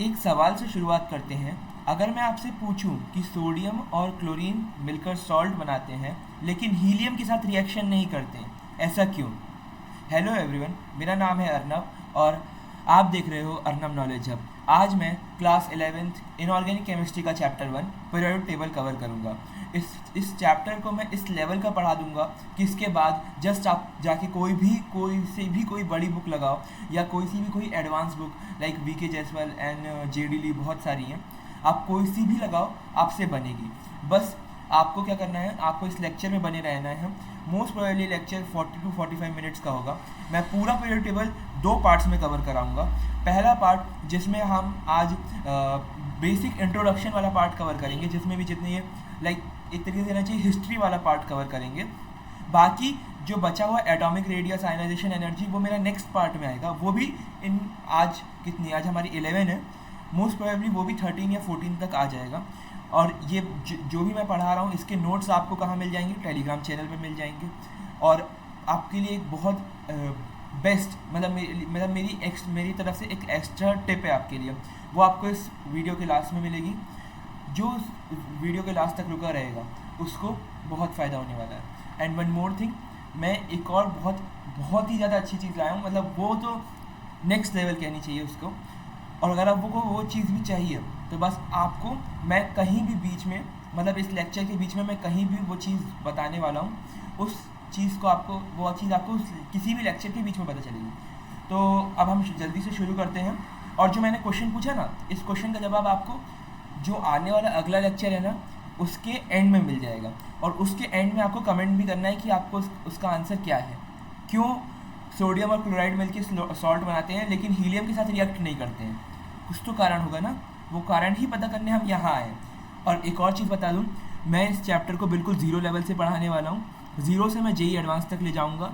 एक सवाल से शुरुआत करते हैं। अगर मैं आपसे पूछूं कि सोडियम और क्लोरीन मिलकर सॉल्ट बनाते हैं लेकिन हीलियम के साथ रिएक्शन नहीं करते, ऐसा क्यों? हेलो एवरीवन, मेरा नाम है अर्नब और आप देख रहे हो अर्नब नॉलेज हब। आज मैं क्लास 11th इनऑर्गेनिक केमिस्ट्री का चैप्टर 1 पीरियोडिक टेबल कवर करूँगा। इस चैप्टर को मैं इस लेवल का पढ़ा दूंगा कि इसके बाद जस्ट आप जाके कोई बड़ी बुक लगाओ या कोई एडवांस बुक लाइक वी के जयसवाल एंड जे डी ली, बहुत सारी हैं, आप कोई सी भी लगाओ आपसे बनेगी। बस आपको क्या करना है, आपको इस लेक्चर में बने रहना है। Most probably lecture 40 to 45 minutes का होगा। मैं पूरा पीरियड टेबल 2 पार्ट्स में कवर कराऊंगा। पहला पार्ट जिसमें हम आज बेसिक इंट्रोडक्शन वाला पार्ट कवर करेंगे, जिसमें भी जितने ये लाइक एक तरीके से कहना चाहिए हिस्ट्री वाला पार्ट कवर करेंगे। बाकी जो बचा हुआ एटॉमिक रेडियस, आयनाइजेशन एनर्जी, वो मेरा नेक्स्ट पार्ट में आएगा। वो भी इन आज हमारी 11 है, मोस्ट प्रोबेबली वो भी 13 या 14 तक आ जाएगा। और ये जो भी मैं पढ़ा रहा हूँ इसके नोट्स आपको कहाँ मिल जाएंगे? टेलीग्राम चैनल पे मिल जाएंगे। और आपके लिए एक बहुत बेस्ट मेरी तरफ से एक एक्स्ट्रा टिप है आपके लिए, वो आपको इस वीडियो के लास्ट में मिलेगी। जो वीडियो के लास्ट तक रुका रहेगा उसको बहुत फ़ायदा होने वाला है। एंड वन मोर थिंग, मैं एक और बहुत ही ज़्यादा अच्छी चीज़ लाया हूँ, मतलब वो तो नेक्स्ट लेवल कहनी चाहिए उसको। और अगर आपको वो चीज़ भी चाहिए तो बस आपको मैं कहीं भी बीच में, मतलब इस लेक्चर के बीच में मैं कहीं भी वो चीज़ बताने वाला हूँ, वो चीज़ आपको किसी भी लेक्चर के बीच में पता चलेगी। तो अब हम जल्दी से शुरू करते हैं। और जो मैंने क्वेश्चन पूछा ना, इस क्वेश्चन का जवाब आपको जो आने वाला अगला लेक्चर है ना उसके एंड में मिल जाएगा। और उसके एंड में आपको कमेंट भी करना है कि आपको उसका आंसर क्या है। क्यों सोडियम और क्लोराइड मिलकर सॉल्ट बनाते हैं लेकिन हीलियम के साथ रिएक्ट नहीं करते हैं? कुछ तो कारण होगा ना, वो कारण ही पता करने हम यहाँ आए। और एक और चीज़ बता दूँ, मैं इस चैप्टर को बिल्कुल ज़ीरो लेवल से पढ़ाने वाला हूँ। ज़ीरो से मैं जेई एडवांस तक ले जाऊँगा।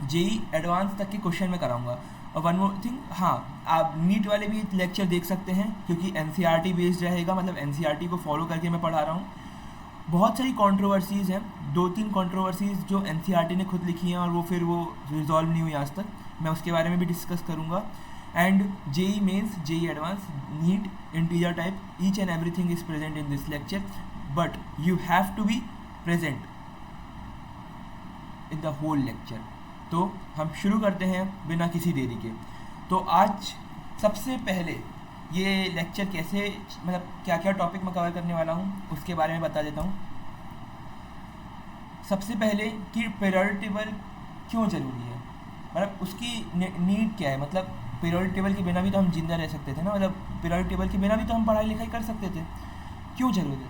जेई एडवांस तक के क्वेश्चन में कराऊँगा। और वन मोर थिंग, हाँ, आप नीट वाले भी लेक्चर देख सकते हैं क्योंकि एनसीईआरटी बेस्ड रहेगा, मतलब एनसीईआरटी को फॉलो करके मैं पढ़ा रहा हूँ। बहुत सारी कंट्रोवर्सीज़ हैं, 2-3 कंट्रोवर्सीज़ जो एनसीईआरटी ने खुद लिखी हैं और वो रिजॉल्व नहीं हुई आज तक। मैं उसके बारे में भी डिस्कस करूँगा। And JEE Mains, JEE advance, NEET, integer type, each and everything is present in this lecture, but you have to be present in the whole lecture. तो हम शुरू करते हैं बिना किसी देरी के। तो आज सबसे पहले ये लेक्चर कैसे, मतलब क्या क्या टॉपिक मैं कवर करने वाला हूँ उसके बारे में बता देता हूँ। सबसे पहले कि पीरियोडिक टेबल क्यों ज़रूरी है, मतलब उसकी नीड क्या है। मतलब पीरियोडिक टेबल के बिना भी तो हम जिंदा रह सकते थे ना, मतलब पीरियोडिक टेबल के बिना भी तो हम पढ़ाई लिखाई कर सकते थे। क्यों ज़रूरी है?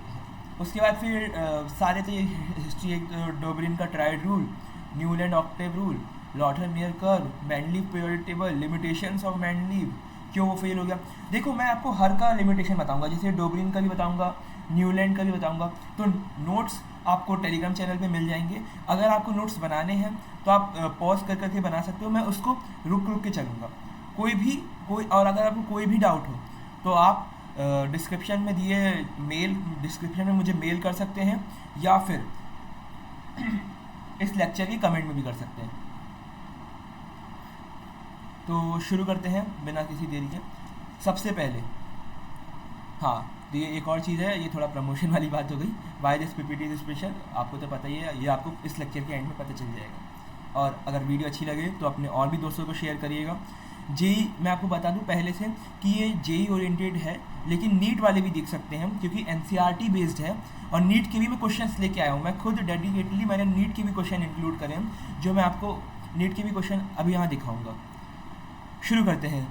उसके बाद फिर सारे तो ये हिस्ट्री, एक डोबरिन का triad rule, Newland octave rule, Lothar Meyer curve, Mendeleev periodic table, limitations of Mendeleev, क्यों वो फेल हो गया। देखो मैं आपको हर का लिमिटेशन बताऊंगा, जैसे डोबरिन का भी बताऊंगा, न्यूलैंड का भी बताऊंगा। तो नोट्स आपको टेलीग्राम चैनल पे मिल जाएंगे। अगर आपको नोट्स बनाने हैं तो आप पॉज कर करके बना सकते हो, मैं उसको रुक के चलूँगा। और अगर आपको कोई भी डाउट हो तो आप डिस्क्रिप्शन में मुझे मेल कर सकते हैं या फिर इस लेक्चर के कमेंट में भी कर सकते हैं। तो शुरू करते हैं बिना किसी देरी के। सबसे पहले, हाँ, तो ये एक और चीज़ है, ये थोड़ा प्रमोशन वाली बात हो गई। Why this PPT is special, आपको तो पता ही है, ये आपको इस लेक्चर के एंड में पता चल जाएगा। और अगर वीडियो अच्छी लगे तो अपने और भी दोस्तों को शेयर करिएगा। जेई मैं आपको बता दूं पहले से कि ये जेई ओरिएंटेड है, लेकिन नीट वाले भी देख सकते हैं क्योंकि एनसीईआरटी बेस्ड है। और नीट के भी मैं क्वेश्चंस लेके आया हूँ, मैं खुद डेडिकेटली मैंने नीट के भी क्वेश्चन इंक्लूड करे हैं, जो मैं आपको नीट के भी क्वेश्चन अभी यहाँ दिखाऊँगा। शुरू करते हैं।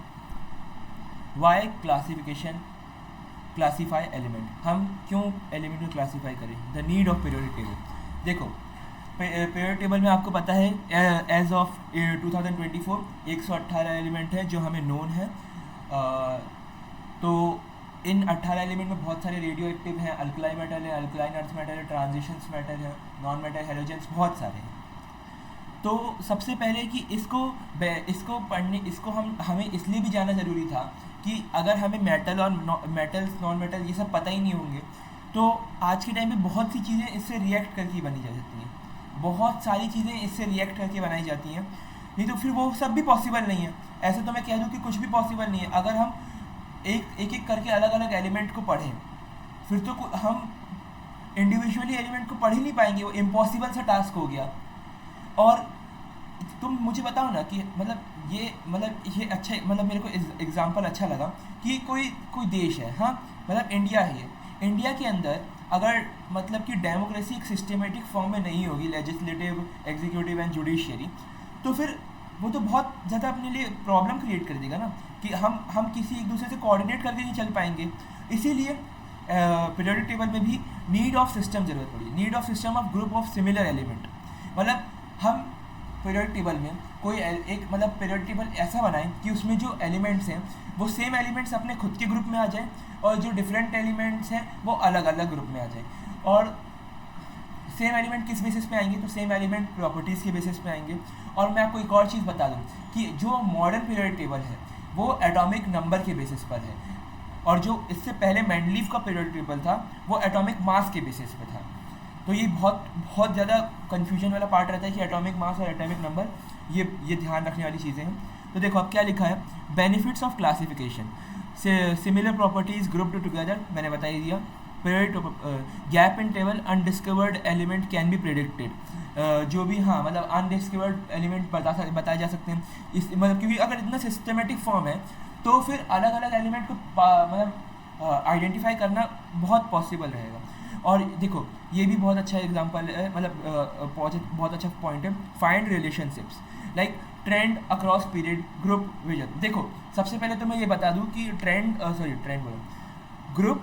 वाई क्लासीफाई एलिमेंट, हम क्यों एलिमेंट को क्लासीफाई करें? The need of periodic table. देखो पीरियोडिक टेबल में आपको पता है एज ऑफ 2024 118 एलिमेंट है जो हमें नोन है। तो इन 18 एलिमेंट में बहुत सारे रेडियो एक्टिव हैं, अल्कलाई मेटल है, अल्कलाइन अर्थ मेटल है, ट्रांजिशंस मेटल है, नॉन मेटल हेलोजेंस, बहुत सारे हैं। तो सबसे पहले कि इसको पढ़ने, इसको हमें इसलिए भी जानना ज़रूरी था कि अगर हमें मेटल और मेटल्स, नॉन मेटल, ये सब पता ही नहीं होंगे तो आज के टाइम में बहुत सी चीज़ें इससे रिएक्ट करके बनी जा सकती हैं, बहुत सारी चीज़ें इससे रिएक्ट करके बनाई जाती हैं। नहीं तो फिर वो सब भी पॉसिबल नहीं है। ऐसे तो मैं कह दूँ कि कुछ भी पॉसिबल नहीं है। अगर हम एक एक करके अलग अलग एलिमेंट को पढ़ें, फिर तो हम इंडिविजुअली एलिमेंट को पढ़ ही नहीं पाएंगे, वो इम्पॉसिबल सा टास्क हो गया। और तुम मुझे बताओ ना कि ये अच्छा, मतलब मेरे को एग्जांपल अच्छा लगा कि कोई देश है, हाँ, मतलब इंडिया है ये। इंडिया के अंदर अगर मतलब कि डेमोक्रेसी एक सिस्टमेटिक फॉर्म में नहीं होगी, लेजिस्लेटिव, एग्जीक्यूटिव एंड जुडिशियरी, तो फिर वो तो बहुत ज़्यादा अपने लिए प्रॉब्लम क्रिएट कर देगा ना, कि हम किसी एक दूसरे से कोऑर्डिनेट करके नहीं चल पाएंगे। इसीलिए पीरियोडिक टेबल में भी नीड ऑफ सिस्टम ज़रूरत पड़ी, need of system of group of similar element. मतलब हम पीरियोडिक टेबल में कोई एक मतलब पीरियोडिक टेबल ऐसा बनाएं कि उसमें जो एलिमेंट्स हैं वो सेम एलिमेंट्स अपने खुद के ग्रुप में आ जाए, और जो डिफरेंट एलिमेंट्स हैं वो अलग अलग ग्रुप में आ जाए। और सेम एलिमेंट किस बेसिस पे आएंगे, तो सेम एलिमेंट प्रॉपर्टीज़ के बेसिस पे आएंगे। और मैं आपको एक और चीज़ बता दूं कि जो मॉडर्न पीरियोडिक टेबल है वो एटॉमिक नंबर के बेसिस पर है, और जो इससे पहले मेंडलीव का पीरियोडिक टेबल था वो एटॉमिक मास के बेसिस पे था। तो ये बहुत ज़्यादा कन्फ्यूजन वाला पार्ट रहता है कि एटॉमिक मास और एटॉमिक नंबर, ये ध्यान रखने वाली चीज़ें हैं। तो देखो अब क्या लिखा है, benefits of classification, similar properties grouped together, मैंने बता ही दिया। Gap in table, undiscovered element can be predicted, जो भी, हाँ, मतलब अनडिस्कवर्ड एलिमेंट बताए जा सकते हैं इस, मतलब क्योंकि अगर इतना सिस्टमेटिक फॉर्म है तो फिर अलग अलग एलिमेंट को मतलब आइडेंटिफाई करना बहुत पॉसिबल रहेगा। और देखो ये भी बहुत अच्छा एग्जांपल है, मतलब बहुत अच्छा पॉइंट है, find relationships like trend across period, group, vision. देखो सबसे पहले तो मैं ये बता दूं कि ट्रेंड बोलो, ग्रुप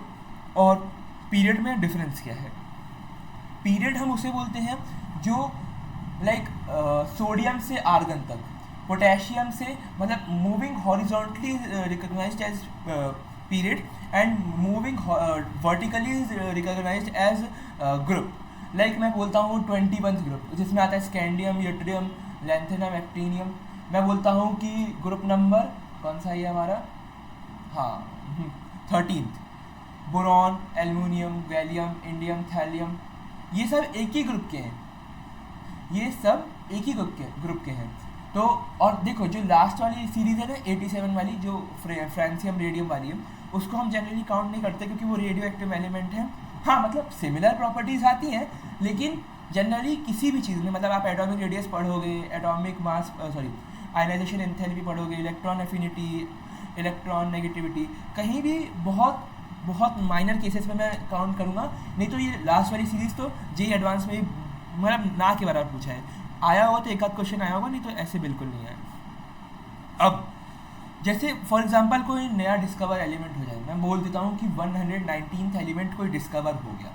और पीरियड में डिफरेंस क्या है। पीरियड हम उसे बोलते हैं जो लाइक सोडियम से आर्गन तक, पोटेशियम से, मतलब moving horizontally recognised as period and moving vertically recognised as group. Like मैं बोलता हूँ 21 ग्रुप, जिसमें आता है स्कैंडियम, यूट्रियम, लैंथेनम, एक्टिनियम। मैं बोलता हूँ कि ग्रुप नंबर कौन सा है हमारा, हाँ, 13, boron, aluminium, gallium, indium, thallium, ये सब एक ही ग्रुप के हैं, ये सब एक ही ग्रुप के हैं। तो और देखो जो लास्ट वाली सीरीज़ है ना 87 वाली, जो फ्रांसियम रेडियम वाली है, उसको हम जनरली काउंट नहीं करते क्योंकि वो रेडियो एक्टिव एलिमेंट है। हाँ, मतलब सिमिलर प्रॉपर्टीज़ आती हैं, लेकिन जनरली किसी भी चीज़ में, मतलब आप एटॉमिक रेडियस पढ़ोगे, एटॉमिक मास, आयनाइजेशन एंथैल्पी पढ़ोगे, इलेक्ट्रॉन एफिनिटी, इलेक्ट्रॉन नेगेटिविटी, कहीं भी बहुत माइनर केसेस में मैं काउंट करूँगा। नहीं तो ये लास्ट वाली सीरीज़ तो जेई एडवांस में मतलब ना के बराबर पूछा है, आया होगा तो एक आध क्वेश्चन आया होगा, नहीं तो ऐसे बिल्कुल नहीं आया। अब जैसे फॉर एग्जांपल कोई नया डिस्कवर एलिमेंट हो जाए, मैं बोल देता हूँ कि 119th एलिमेंट कोई डिस्कवर हो गया।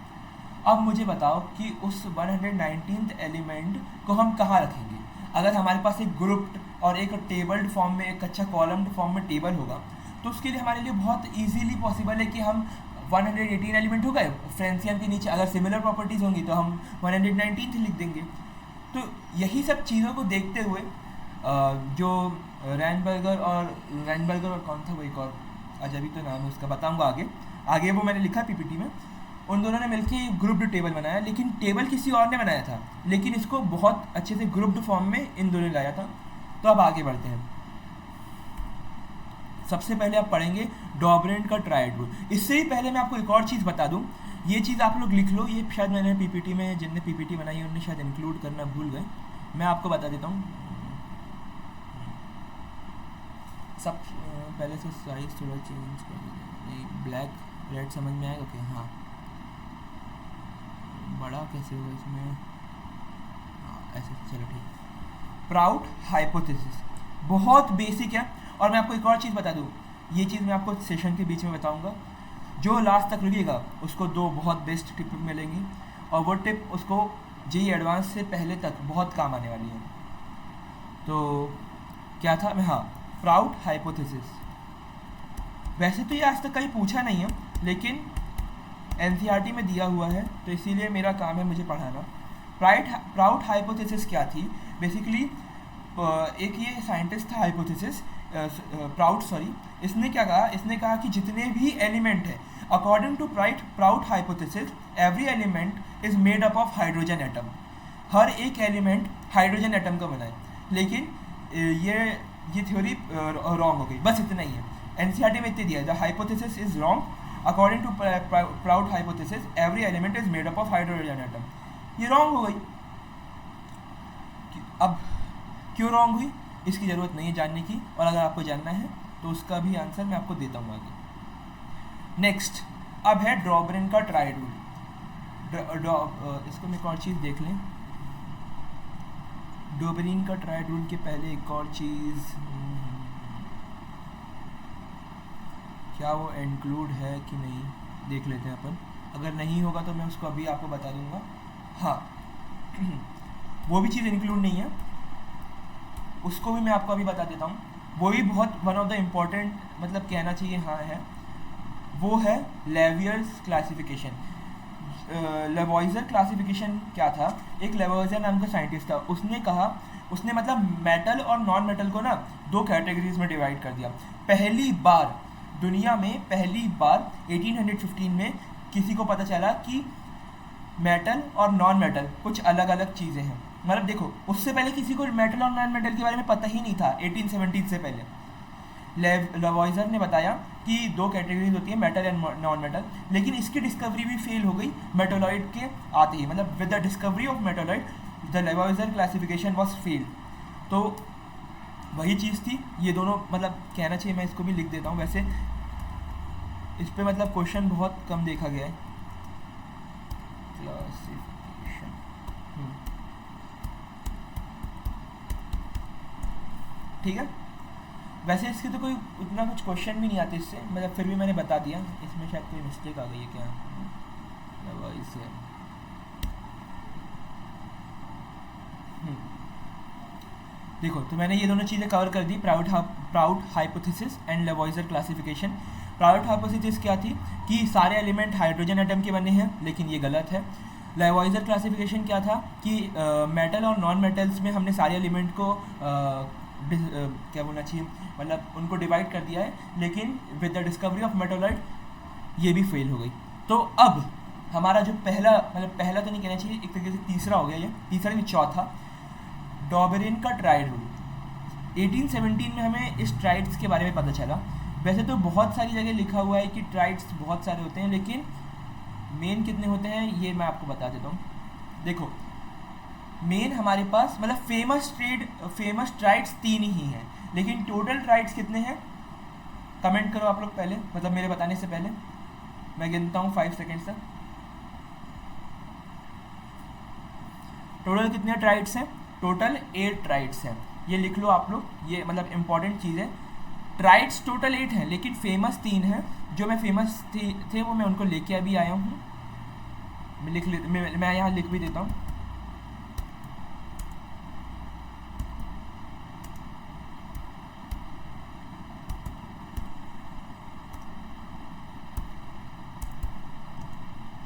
अब मुझे बताओ कि उस 119th एलिमेंट को हम कहाँ रखेंगे। अगर हमारे पास एक ग्रुप्ड और एक टेबल्ड फॉर्म में, एक अच्छा कॉलम्ड फॉर्म में टेबल होगा, तो उसके लिए हमारे लिए बहुत ईजीली पॉसिबल है कि हम 118 एलिमेंट हो गए, फ्रांसियम के नीचे अगर सिमिलर प्रॉपर्टीज़ होंगी तो हम 119th लिख देंगे। तो यही सब चीज़ों को देखते हुए जो रैनबर्गर और कौन था वो एक और अजबी तो नाम है उसका, बताऊंगा आगे वो मैंने लिखा पीपीटी में, उन दोनों ने मिलकर ग्रुप्ड टेबल बनाया, लेकिन टेबल किसी और ने बनाया था, लेकिन इसको बहुत अच्छे से ग्रुप्ड फॉर्म में इन दोनों ने लाया था। तो अब आगे बढ़ते हैं। सबसे पहले आप पढ़ेंगे डॉबरेंट का ट्रायड रूल। इससे ही पहले मैं आपको एक और चीज़ बता दूं, ये चीज़ आप लोग लिख लो, ये शायद मैंने पीपीटी में, जिनने पीपीटी बनाई है उन्होंने शायद इंक्लूड करना भूल गए, मैं आपको बता देता हूँ। सब पहले से साइज थोड़ा चेंज कर दीजिए, ब्लैक रेड समझ में आएगा? ओके, हाँ, बड़ा कैसे होगा इसमें, हाँ ऐसे, चलो ठीक। प्राउड हाइपोथेसिस बहुत बेसिक है, और मैं आपको एक और चीज़ बता दूँ, ये चीज़ मैं आपको सेशन के बीच में बताऊँगा। जो लास्ट तक रुकेगा उसको 2 बहुत बेस्ट टिप मिलेंगी, और वो टिप उसको जेईई एडवांस से पहले तक बहुत काम आने वाली है। तो क्या था, मैं, हाँ, प्राउड हाइपोथेसिस। वैसे तो ये आज तक कहीं पूछा नहीं है, लेकिन एनसीईआरटी में दिया हुआ है, तो इसीलिए मेरा काम है मुझे पढ़ाना। प्राउड हाइपोथेसिस क्या थी? बेसिकली एक ये साइंटिस्ट था हाइपोथेसिस प्राउड, इसने क्या कहा, इसने कहा कि जितने भी एलिमेंट है, according to Prout hypothesis, every element is made up of hydrogen atom. हर एक एलिमेंट हाइड्रोजन एटम का बना है, लेकिन ये थ्योरी रॉन्ग हो गई, बस इतना ही है। एनसीईआरटी में इतने दिया है, the hypothesis is wrong according to Prout hypothesis every element is made up of hydrogen atom. ये रॉन्ग हो गई। अब क्यों रॉन्ग हुई इसकी ज़रूरत नहीं है जानने की, और अगर आपको जानना है तो उसका भी आंसर मैं आपको देता हूँ आगे। नेक्स्ट अब है डॉबरिन का ट्राई रूल। इसको मैं एक और चीज़ देख लें, डॉबरिन का ट्राई रूल के पहले एक और चीज़, क्या वो इंक्लूड है कि नहीं देख लेते हैं अपन। अगर नहीं होगा तो मैं उसको अभी आपको बता दूंगा। हाँ वो भी चीज़ इंक्लूड नहीं है, उसको भी मैं आपको अभी बता देता हूँ। वो भी बहुत वन ऑफ द इम्पॉर्टेंट, मतलब कहना चाहिए हाँ है, वो है लेवियर्स क्लासिफिकेशन। लेवॉइजर क्लासिफिकेशन क्या था, एक लेवॉइजर नाम का साइंटिस्ट था, उसने कहा, उसने मतलब मेटल और नॉन मेटल को ना दो कैटेगरीज में डिवाइड कर दिया। पहली बार दुनिया में, पहली बार 1815 में किसी को पता चला कि मेटल और नॉन मेटल कुछ अलग अलग चीज़ें हैं। मतलब देखो उससे पहले किसी को मेटल और नॉन मेटल के बारे में पता ही नहीं था 1817 से पहले। लेवॉइजर ने बताया कि दो कैटेगरीज होती है, मेटल एंड नॉन मेटल, लेकिन इसकी डिस्कवरी भी फेल हो गई मेटोलॉइड के आते ही। मतलब with the discovery of metalloid the Lavoisier classification was failed. तो वही चीज़ थी, ये दोनों मतलब कहना चाहिए, मैं इसको भी लिख देता हूँ। वैसे इस पे मतलब क्वेश्चन बहुत कम देखा गया है क्लासिफिकेशन। ठीक है, वैसे इसके तो कोई उतना कुछ क्वेश्चन भी नहीं आते इससे, मतलब फिर भी मैंने बता दिया। इसमें शायद कोई मिस्टेक आ गई है क्या, इससे देखो, तो मैंने ये दोनों चीज़ें कवर कर दी, Prout hypothesis and Lavoisier classification. Prout hypothesis क्या थी कि सारे एलिमेंट हाइड्रोजन एटम के बने हैं, लेकिन ये गलत है। लेवॉइजर क्लासिफिकेशन क्या था कि मेटल और नॉन मेटल्स में हमने सारे एलिमेंट को क्या बोलना चाहिए, मतलब उनको डिवाइड कर दिया है, लेकिन with the discovery of metalloid ये भी फेल हो गई। तो अब हमारा जो पहला, मतलब पहला तो नहीं कहना चाहिए, एक तरीके से तीसरा हो गया, ये तीसरा नहीं चौथा, डॉबरिन का ट्राई रूल। 1817 में हमें इस ट्राइड्स के बारे में पता चला। वैसे तो बहुत सारी जगह लिखा हुआ है कि ट्राइड्स बहुत सारे होते हैं, लेकिन मेन कितने होते हैं ये मैं आपको बता देता हूँ। देखो मेन हमारे पास मतलब फेमस ट्राइड्स 3 ही हैं, लेकिन टोटल ट्राइड्स कितने हैं कमेंट करो आप लोग पहले, मतलब मेरे बताने से पहले मैं गिनता हूँ 5 सेकेंड्स तक। टोटल कितने ट्राइड्स हैं, टोटल 8 ट्राइड्स हैं, ये लिख लो आप लोग, ये मतलब इंपॉर्टेंट चीज़ है। ट्राइड्स टोटल 8 हैं, लेकिन फेमस 3 हैं। जो मैं फेमस थे वो मैं उनको लेके अभी आया हूँ, मैं यहाँ लिख भी देता हूँ।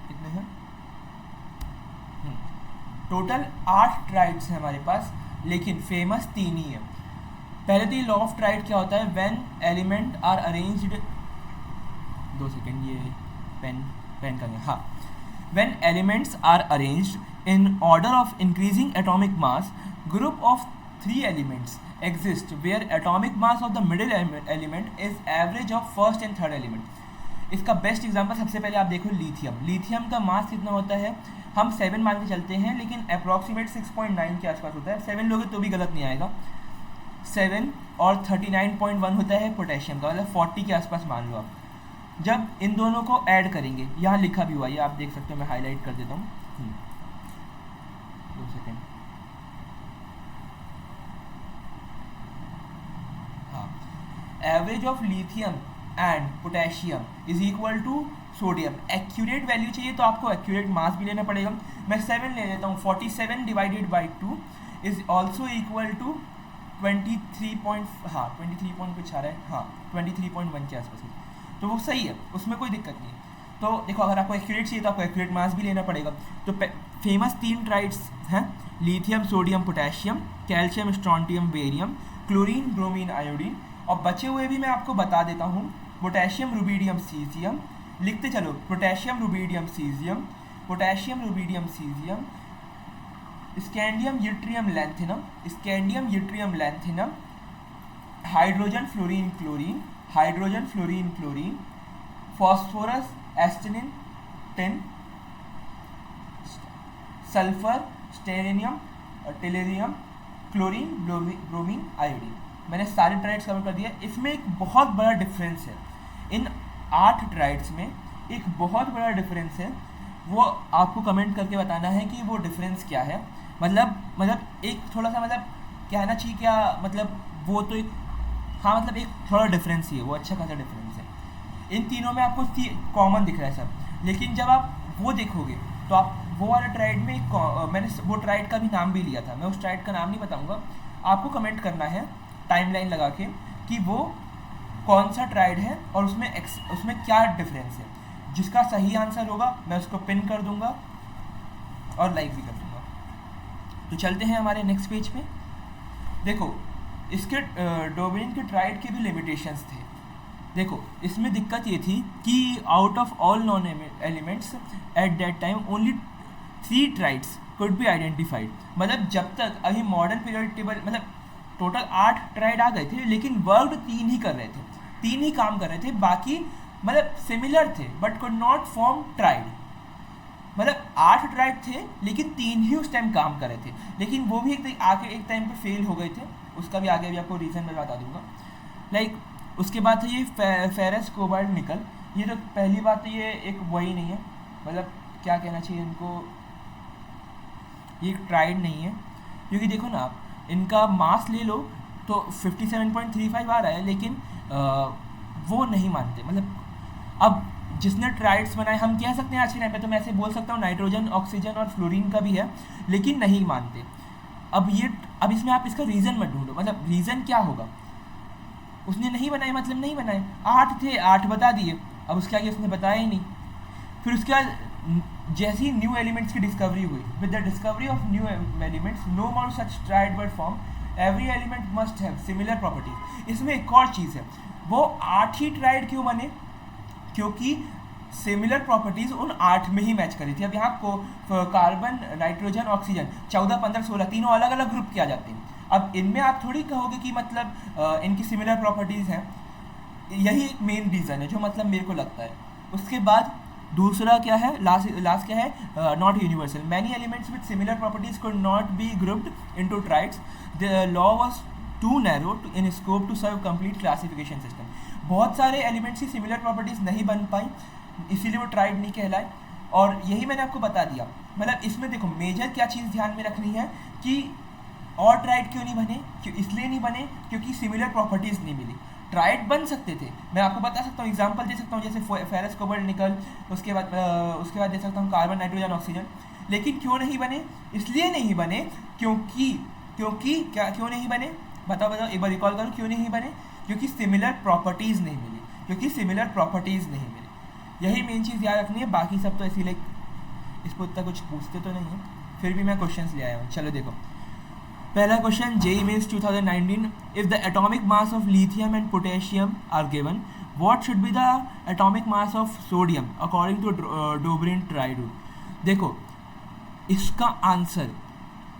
कितने हैं, टोटल 8 ट्राइड्स हैं हमारे पास, लेकिन फेमस 3 ही है। पहले तो ये लॉ ऑफ ट्राइड क्या होता है, when element are arranged, 2 second ये पेन का हाँ, when elements are arranged in order of increasing atomic mass, group of 3 elements exist where atomic mass of the middle element is average of first and third element। इसका best example सबसे पहले आप देखो lithium का मास कितना होता है, हम 7 मान के चलते हैं, लेकिन अप्रॉक्सीमेट 6.9 के आसपास होता है। 7 लोगे तो भी गलत नहीं आएगा। 7 और 39.1 होता है पोटेशियम का, मतलब 40 के आसपास मान लो आप। जब इन दोनों को ऐड करेंगे, यहाँ लिखा भी हुआ है, आप देख सकते हो, मैं हाईलाइट कर देता हूँ 2 सेकेंड। हाँ, average of lithium and potassium is equal to sodium. Accurate value चाहिए तो आपको एक्यूरेट मास भी लेना पड़ेगा। मैं 7 ले लेता हूँ, 47 divided by 2 is also equal to 23 point कुछ आ रहा है, हाँ 23.1 के आसपास है, तो वो सही है, उसमें कोई दिक्कत नहीं है। तो देखो अगर आपको एक्यूरेट चाहिए तो आपको एक्यूरेट मास भी लेना पड़ेगा। तो फेमस 3 ट्राइड्स हैं, lithium, sodium, potassium, calcium, strontium, barium, chlorine, bromine, iodine. और बचे हुए भी मैं आपको बता देता हूँ, पोटेशियम, रुबीडियम, सीजियम, लिखते चलो, potassium, rubidium, caesium, potassium, rubidium, caesium, scandium, yttrium, lanthanum, scandium, yttrium, lanthanum, hydrogen, fluorine, chlorine, hydrogen fluorine chlorine, phosphorus astatine tin, sulphur selenium tellurium, chlorine bromine iodine. मैंने सारे ट्राइड्स कवर कर दिया। इसमें एक बहुत बड़ा डिफरेंस है, इन 8 ट्राइड्स में एक बहुत बड़ा डिफरेंस है। वो आपको कमेंट करके बताना है कि वो डिफरेंस क्या है। मतलब एक थोड़ा सा मतलब कहना चाहिए क्या, मतलब वो तो एक, हाँ मतलब एक थोड़ा डिफरेंस ही है, वो अच्छा खासा डिफरेंस है। इन तीनों में आपको कॉमन दिख रहा है सब, लेकिन जब आप वो देखोगे तो आप वो वाला ट्राइड में मैंने वो ट्राइड का भी नाम भी लिया था, मैं उस ट्राइड का नाम नहीं बताऊंगा, आपको कमेंट करना है टाइमलाइन लगा के कि वो कौन सा ट्राइड है और उसमें क्या डिफरेंस है। जिसका सही आंसर होगा मैं उसको पिन कर दूंगा और लाइक भी कर दूंगा। तो चलते हैं हमारे नेक्स्ट पेज पे। देखो इसके डोबेन के ट्राइड के भी लिमिटेशंस थे। देखो इसमें दिक्कत ये थी कि out of all non elements at that time only 3 triads could be identified. मतलब जब तक अभी मॉडर्न पीरियोडिक टेबल मतलब टोटल 8 ट्राइड आ गए थे, लेकिन वर्क 3 ही कर रहे थे, 3 ही काम कर रहे थे, बाकी मतलब सिमिलर थे but could not form tried. मतलब 8 ट्राइड थे लेकिन 3 ही उस टाइम काम कर रहे थे, लेकिन वो भी एक टाइम पे फेल हो गए थे। उसका भी आगे भी आपको रीज़न मैं बता दूंगा। लाइक उसके बाद है ये फेरस कोबाल्ट निकल। ये तो पहली बात तो ये एक वही नहीं है, मतलब क्या कहना चाहिए इनको, ये एक ट्राइड नहीं है, क्योंकि देखो ना आप इनका मास ले लो तो 57.35 आ रहा है, लेकिन वो नहीं मानते। मतलब अब जिसने ट्राइड्स बनाए, हम कह सकते हैं आज के टाइम पे तो मैं ऐसे बोल सकता हूँ नाइट्रोजन ऑक्सीजन और फ्लोरीन का भी है, लेकिन नहीं मानते। अब इसमें आप इसका रीज़न मत ढूंढो, मतलब रीज़न क्या होगा, उसने नहीं बनाए मतलब नहीं बनाए। 8 थे, 8 बता दिए, अब उसके आगे उसने बताया ही नहीं। फिर उसके बाद जैसे ही न्यू एलिमेंट्स की डिस्कवरी हुई, with the discovery of new elements no more such triad but form, every element must have similar properties. इसमें एक और चीज़ है, वो 8 ही ट्राइड क्यों बने, क्योंकि सिमिलर प्रॉपर्टीज उन 8 में ही मैच करी थी। अब यहाँ को कार्बन नाइट्रोजन ऑक्सीजन 14 15 16 तीनों अलग अलग ग्रुप किया जाते हैं। अब इनमें आप थोड़ी कहोगे कि मतलब इनकी सिमिलर प्रॉपर्टीज़ हैं, यही एक मेन रीज़न है जो मतलब मेरे को लगता है। उसके बाद दूसरा क्या है, लास्ट क्या है, not universal. Many elements with similar properties could not be grouped into triads, the law was too narrow in scope to serve complete classification system. बहुत सारे एलिमेंट्स की सिमिलर प्रॉपर्टीज़ नहीं बन पाई, इसीलिए वो ट्राइड नहीं कहलाए, और यही मैंने आपको बता दिया। मतलब इसमें देखो मेजर क्या चीज़ ध्यान में रखनी है कि और ट्राइड क्यों नहीं बने, क्यों इसलिए नहीं बने क्योंकि सिमिलर प्रॉपर्टीज़ नहीं मिली। ट्राइड बन सकते थे, मैं आपको बता सकता हूँ, एग्जांपल दे सकता हूँ, जैसे फेरस कोबाल्ट निकल, उसके बाद दे सकता हूँ कार्बन नाइट्रोजन ऑक्सीजन। लेकिन क्यों नहीं बने, इसलिए नहीं बने क्योंकि क्या क्यों नहीं बने, बताओ एक बार रिकॉल करो, क्यों नहीं बने, क्योंकि सिमिलर प्रॉपर्टीज़ नहीं मिली, यही मेन चीज़ याद रखनी है। बाकी सब तो ऐसी लाइक इस पर उतना कुछ पूछते तो नहीं है, फिर भी मैं क्वेश्चंस ले आया हूँ। चलो देखो पहला question, JEE Mains 2019, if the atomic mass of lithium and potassium are given, what should be the atomic mass of sodium according to Dobereiner triad rule. देखो इसका आंसर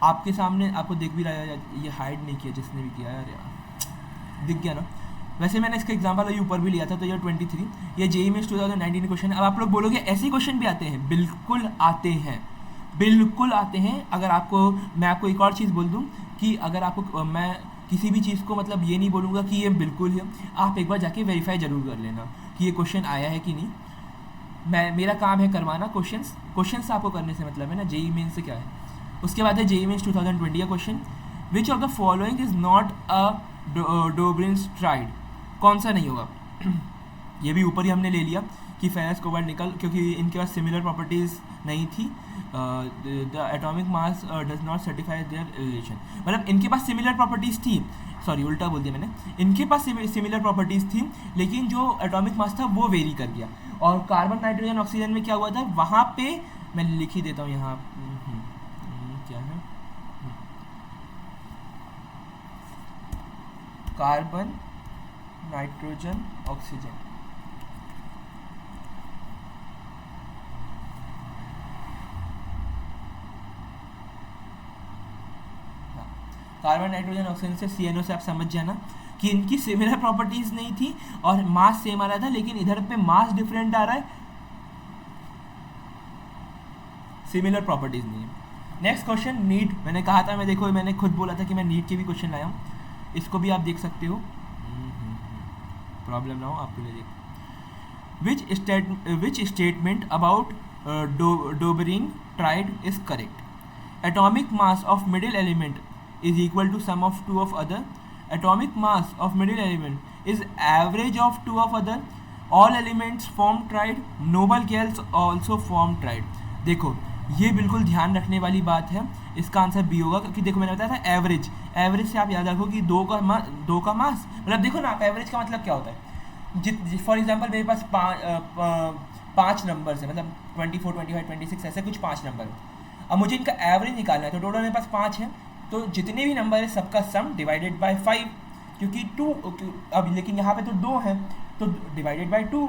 आपके सामने, आपको दिख भी रहा है, ये हाइड नहीं किया जिसने भी किया है, यार दिख गया ना। वैसे मैंने इसका एग्जाम्पल अभी ऊपर भी लिया था, तो ये 23, ये JEE Mains 2019 क्वेश्चन। अब आप लोग बोलोगे ऐसे क्वेश्चन भी आते हैं, बिल्कुल आते हैं। अगर आपको मैं आपको एक और चीज़ बोल दूं कि अगर आपको मैं किसी भी चीज़ को मतलब ये नहीं बोलूँगा कि ये बिल्कुल है, आप एक बार जाके वेरीफाई ज़रूर कर लेना कि ये क्वेश्चन आया है कि नहीं। मेरा काम है करवाना क्वेश्चन आपको करने से मतलब है ना, JEE Mains से क्या है। उसके बाद है JEE Mains 2020 का question, which of the following is not a Dobereiner's triad, कौन सा नहीं होगा। ये भी ऊपर ही हमने ले लिया कि फेरस कोबाल्ट निकल, क्योंकि इनके पास सिमिलर प्रॉपर्टीज़ नहीं थी। The atomic mass does not certify there relation, मतलब इनके पास सिमिलर प्रॉपर्टीज़ थी, सॉरी उल्टा बोल दिया मैंने, इनके पास सिमिलर प्रॉपर्टीज़ थी, लेकिन जो एटॉमिक मास था वो वेरी कर गया। और कार्बन नाइट्रोजन ऑक्सीजन में क्या हुआ था, वहाँ पे मैं लिख ही देता हूँ यहाँ, क्या है, carbon nitrogen oxygen, carbon nitrogen oxygen से CNO से आप समझ जाना कि इनकी सिमिलर प्रॉपर्टीज नहीं थी और मास सेम आ रहा था, लेकिन इधर पे मास डिफरेंट आ रहा है, सिमिलर प्रॉपर्टीज नहीं है। Next question, NEET. मैंने कहा था, मैंने खुद बोला था कि मैं नीट के भी क्वेश्चन लाया हूँ, इसको भी आप देख सकते हो, प्रॉब्लम ना हो आपके लिए। Which statement about Dobrin tried is correct? Atomic mass of middle element is equal to sum of two of other. Atomic mass of middle element is average of two of other. All elements form triad. Noble gas also form triad. देखो ये बिल्कुल ध्यान रखने वाली बात है, इसका answer B होगा, क्योंकि देखो मैंने बताया था एवरेज। एवरेज से आप याद रखो कि दो का मास, मतलब देखो ना आप, एवरेज का मतलब क्या होता है, फॉर एग्जांपल मेरे पास पाँच नंबर है, मतलब 24, 25, 26 ऐसे कुछ 5 नंबर है। अब मुझे इनका एवरेज निकालना है, तो टोटल मेरे पास 5 है, तो जितने भी नंबर है सबका सम डिवाइडेड बाय 5, क्योंकि 2 अब, लेकिन यहाँ पे तो 2 है तो डिवाइडेड बाय 2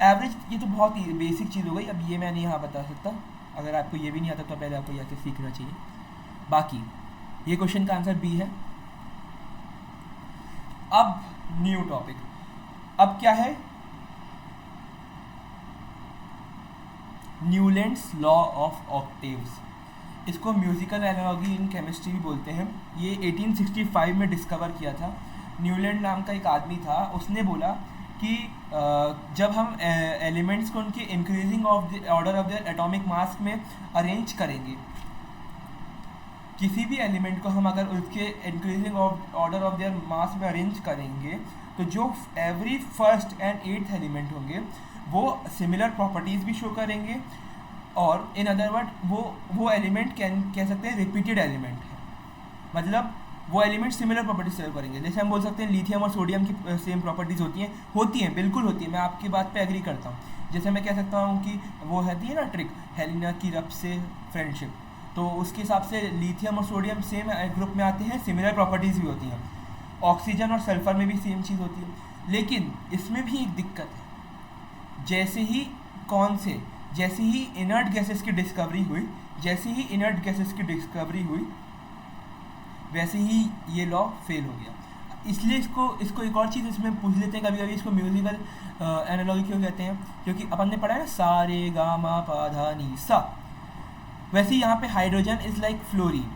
एवरेज। ये तो बहुत ही बेसिक चीज़ हो गई। अब ये मैं नहीं यहाँ बता सकता, अगर आपको ये भी नहीं आता तो पहले आपको यहाँ से सीखना चाहिए। बाकी ये क्वेश्चन का आंसर बी है। अब न्यू टॉपिक, अब क्या है, न्यूलैंड्स लॉ ऑफ ऑक्टेव्स। इसको म्यूजिकल एनालॉजी इन केमिस्ट्री भी बोलते हैं। ये 1865 में डिस्कवर किया था। न्यूलैंड नाम का एक आदमी था, उसने बोला कि जब हम एलिमेंट्स को उनके increasing of the order of their atomic मास में अरेंज करेंगे, किसी भी एलिमेंट को हम अगर उसके increasing order of their mass में अरेंज करेंगे, तो जो every first and 8th element होंगे वो सिमिलर प्रॉपर्टीज़ भी शो करेंगे, और इन अदर वर्ड वो एलिमेंट कह सकते हैं रिपीटेड एलिमेंट है, मतलब वो एलिमेंट सिमिलर प्रॉपर्टीज सर्व करेंगे। जैसे हम बोल सकते हैं लिथियम और सोडियम की सेम प्रॉपर्टीज़ होती हैं, बिल्कुल होती है, मैं आपकी बात पे एग्री करता हूँ। जैसे मैं कह सकता हूँ कि वो है ना ट्रिक, हेलिना की रब से फ्रेंडशिप, तो उसके हिसाब से लिथियम और सोडियम सेम ग्रुप में आते हैं, सिमिलर प्रॉपर्टीज़ भी होती हैं। ऑक्सीजन और सल्फर में भी सेम चीज़ होती है, लेकिन इसमें भी एक दिक्कत है। जैसे ही इनर्ट गैसेस की डिस्कवरी हुई वैसे ही ये लॉ फेल हो गया। इसलिए इसको एक और चीज़ इसमें पूछ लेते हैं, कभी कभी इसको म्यूजिकल एनालॉजी क्यों कहते हैं, क्योंकि अपन ने पढ़ा है ना सा रे गा मा पा धा नी सा, वैसे ही यहाँ पे हाइड्रोजन इज लाइक फ्लोरीन,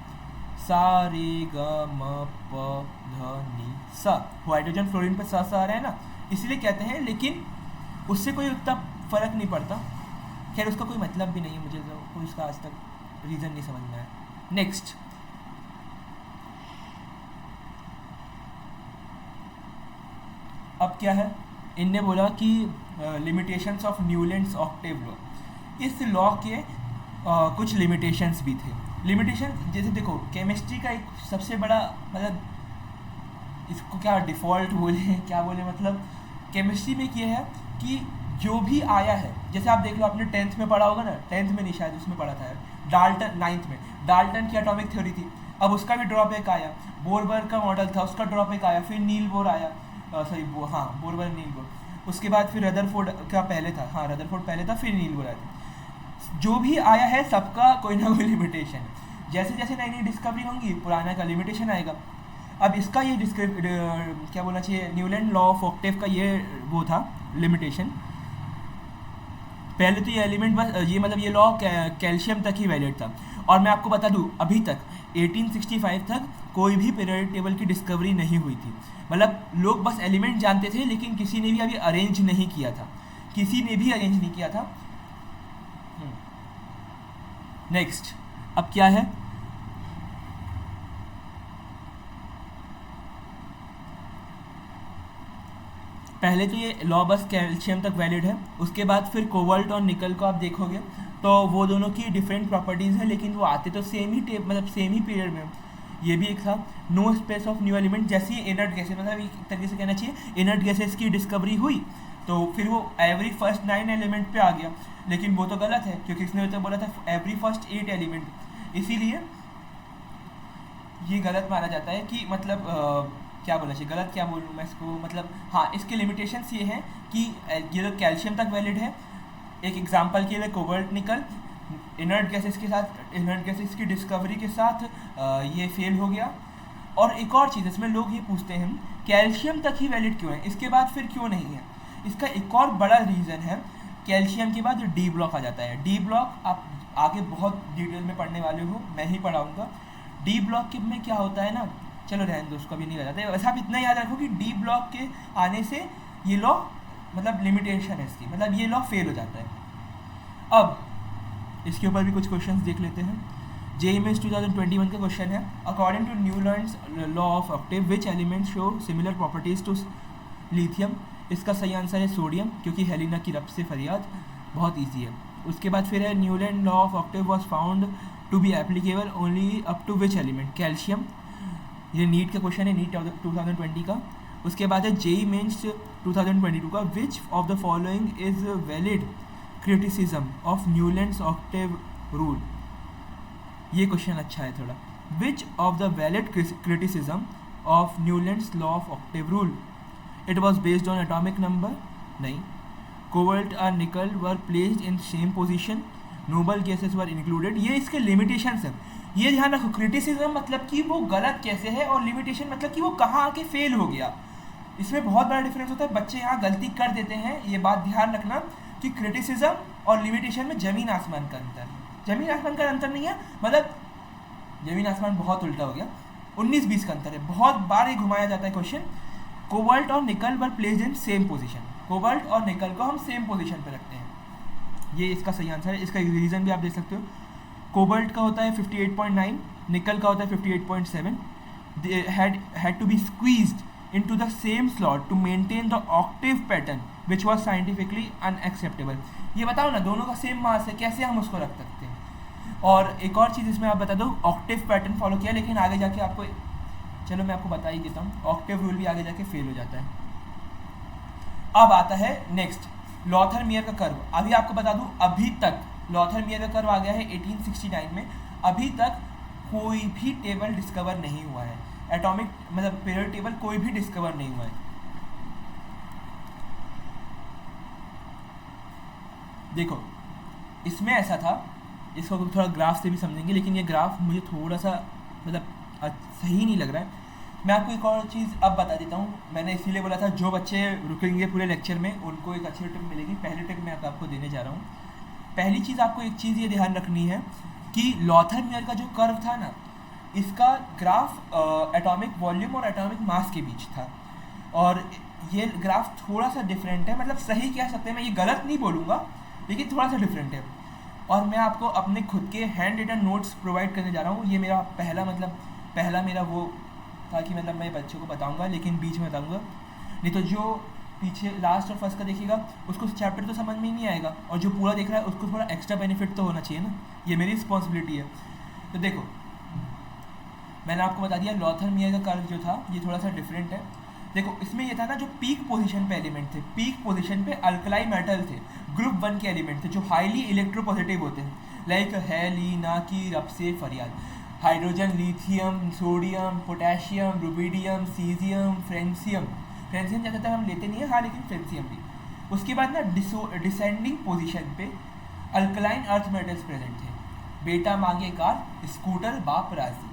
सा रे गा मा पा धा नी सा, हाइड्रोजन फ्लोरीन पे सा आ रहा है ना, इसलिए कहते हैं, लेकिन उससे कोई उतना फ़र्क नहीं पड़ता। खैर उसका कोई मतलब भी नहीं है, मुझे तो कोई उसका आज तक रीज़न नहीं समझ में आया। नेक्स्ट, अब क्या है, इनने बोला कि limitations of Newlands Octave law. इस लॉ के कुछ लिमिटेशंस भी थे। लिमिटेशन जैसे देखो, केमिस्ट्री का एक सबसे बड़ा, मतलब इसको क्या डिफ़ॉल्ट बोले क्या बोले, मतलब केमिस्ट्री में ये है कि जो भी आया है, जैसे आप देख लो आपने 10th में पढ़ा होगा ना, 10th में नहीं शायद उसमें पढ़ा था, डाल्टन 9th में डाल्टन की एटॉमिक थ्योरी थी, अब उसका भी ड्रॉबैक आया, बोरबर्ग का मॉडल था उसका ड्रॉबैक आया, फिर नील बोर आया, बोरबर्ग नील बोर, उसके बाद फिर रदरफोर्ड का पहले था, रदरफोर्ड पहले था, फिर नील बोर आया था। जो भी आया है सबका कोई ना कोई लिमिटेशन है। जैसे जैसे नई नई डिस्कवरी होंगी पुराना का लिमिटेशन आएगा। अब इसका ये क्या बोलना चाहिए, न्यूलैंड लॉ ऑफ ऑक्टेव का ये वो था लिमिटेशन। पहले तो ये एलिमेंट बस ये लॉ कैल्शियम तक ही वैलिड था, और मैं आपको बता दूं अभी तक 1865 तक कोई भी पीरियोडिक टेबल की डिस्कवरी नहीं हुई थी। मतलब लोग बस एलिमेंट जानते थे, लेकिन किसी ने भी अभी अरेंज नहीं किया था, नेक्स्ट, अब क्या है, पहले तो ये लॉ बस कैल्शियम तक वैलिड है, उसके बाद फिर कोबाल्ट और निकल को आप देखोगे तो वो दोनों की डिफरेंट प्रॉपर्टीज़ हैं, लेकिन वो आते तो सेम ही पीरियड में। ये भी एक था, no space of new element, जैसे ही इनर्ट गैसेस, मतलब एक तरीके से कहना चाहिए इनर्ट गैसेस की डिस्कवरी हुई तो फिर वो एवरी फर्स्ट 9 एलिमेंट पे आ गया, लेकिन वो तो गलत है, क्योंकि इसने तो बोला था एवरी फर्स्ट 8 एलिमेंट, इसीलिए ये गलत माना जाता है कि मतलब क्या बोलना चाहिए, गलत क्या बोलूँ मैं इसको, मतलब इसके लिमिटेशंस ये हैं कि ये तो कैल्शियम तक वैलिड है। एक एग्जांपल के लिए कोबाल्ट निकल इनर्ट गैसेस की डिस्कवरी के साथ ये फेल हो गया। और एक और चीज़ इसमें लोग ये पूछते हैं कैल्शियम तक ही वैलिड क्यों है, इसके बाद फिर क्यों नहीं है? इसका एक और बड़ा रीज़न है, कैल्शियम के बाद डी ब्लॉक आ जाता है। डी ब्लॉक आप आगे बहुत डिटेल में पढ़ने वाले हो, मैं ही पढ़ाऊँगा। डी ब्लॉक के में क्या होता है ना, चलो रहने दो, उसका भी नहीं बताते। वैसे आप इतना याद रखो कि डी ब्लॉक के आने से ये लॉ मतलब लिमिटेशन है इसकी, मतलब ये लॉ फेल हो जाता है। अब इसके ऊपर भी कुछ क्वेश्चंस देख लेते हैं। जेईई मेंस 2021 का क्वेश्चन है, according to Newlands law of octave which element show similar properties to lithium? इसका सही आंसर है सोडियम, क्योंकि हेलिना की रब से फरियाद, बहुत ईजी है। उसके बाद फिर है Newland law of octave was found to be applicable only up to which element? Calcium. ये नीट का क्वेश्चन है, नीट 2020 का। उसके बाद है जेईई मेंस 2022 का, which of the following is valid criticism of Newlands octave rule? ये question अच्छा है थोड़ा। Which of the valid criticism of Newlands law of octave rule? It was based on atomic number? नहीं। Cobalt और निकल वर placed in same position, noble gases were included. ये इसके limitations हैं, ये ध्यान रखो। क्रिटिसिज्म मतलब कि वो गलत कैसे है, और लिमिटेशन मतलब कि वो कहाँ आके फेल हो गया। इसमें बहुत बड़ा डिफरेंस होता है, बच्चे यहाँ गलती कर देते हैं, ये बात ध्यान रखना कि क्रिटिसिज्म और लिमिटेशन में ज़मीन आसमान का अंतर है। ज़मीन आसमान का अंतर नहीं है, मतलब ज़मीन आसमान बहुत उल्टा हो गया, 19-20 का अंतर है। बहुत बार ये घुमाया जाता है क्वेश्चन। कोबाल्ट और निकल वर placed in same position, cobalt और निकल को हम सेम पोजीशन पे रखते हैं, ये इसका सही आंसर है। इसका रीज़न भी आप देख सकते हो। कोबाल्ट का होता है 58.9, निकल का होता है 58.7। They had to be squeezed into the same slot to maintain the octave pattern which was scientifically unacceptable। ये बताओ ना, दोनों का सेम मास है, कैसे हम उसको रख सकते हैं? और एक और चीज़ इसमें आप बता दो, ऑक्टेव पैटर्न फॉलो किया, लेकिन आगे जाके आपको, चलो मैं आपको बता ही देता हूँ, ऑक्टेव रूल भी आगे जाके फेल हो जाता है। अब आता है नेक्स्ट, लॉथर-मियर का कर्व। अभी आपको बता दूँ, अभी तक लॉथर-मियर का कर्व आ गया है 1869 में, अभी तक कोई भी टेबल डिस्कवर नहीं हुआ है, एटॉमिक मतलब पीरियड टेबल कोई भी डिस्कवर नहीं हुआ है। देखो इसमें ऐसा था, इसको थोड़ा ग्राफ से भी समझेंगे, लेकिन ये ग्राफ मुझे थोड़ा सा मतलब सही नहीं लग रहा है। मैं आपको एक और चीज़ अब बता देता हूँ, मैंने इसीलिए बोला था जो बच्चे रुकेंगे पूरे लेक्चर में उनको एक अच्छी टिप मिलेगी। पहली टिप मैं आपको देने जा रहा हूँ। पहली चीज़ आपको एक चीज़ ये ध्यान रखनी है कि लॉथर-मियर का जो कर्व था ना, इसका ग्राफ एटॉमिक वॉल्यूम और एटॉमिक मास के बीच था, और ये ग्राफ थोड़ा सा डिफरेंट है, मतलब सही कह सकते हैं, मैं ये गलत नहीं बोलूँगा, लेकिन थोड़ा सा डिफरेंट है। और मैं आपको अपने खुद के हैंड रिटन नोट्स प्रोवाइड करने जा रहा हूँ। ये मेरा पहला मेरा वो था कि मतलब मैं बच्चों को बताऊँगा, लेकिन बीच में बताऊँगा, नहीं तो जो पीछे लास्ट और फर्स्ट का देखिएगा उसको चैप्टर तो समझ में ही नहीं आएगा, और जो पूरा देख रहा है उसको थोड़ा एक्स्ट्रा बेनिफिट तो होना चाहिए ना, ये मेरी रिस्पॉन्सिबिलिटी है। तो देखो मैंने आपको बता दिया लॉथर-मियर का कर्व जो था ये थोड़ा सा डिफरेंट है। देखो इसमें ये था ना, जो पीक पोजीशन पे एलिमेंट थे, पीक पोजीशन पे अल्कलाई मेटल थे, ग्रुप 1 के एलिमेंट थे जो हाईली इलेक्ट्रोपॉजिटिव होते हैं, लाइक हेलिना की रब से फरियाद, hydrogen, lithium, sodium, potassium, rubidium, caesium, francium ज़्यादातर हम लेते नहीं है, हाँ, लेकिन फ्रेंसियम भी। उसके बाद ना डिसेंडिंग पोजीशन पे अल्कलाइन अर्थ मेटल्स प्रेजेंट थे, बेटा मांगे कार, स्कूटर बाप राजी,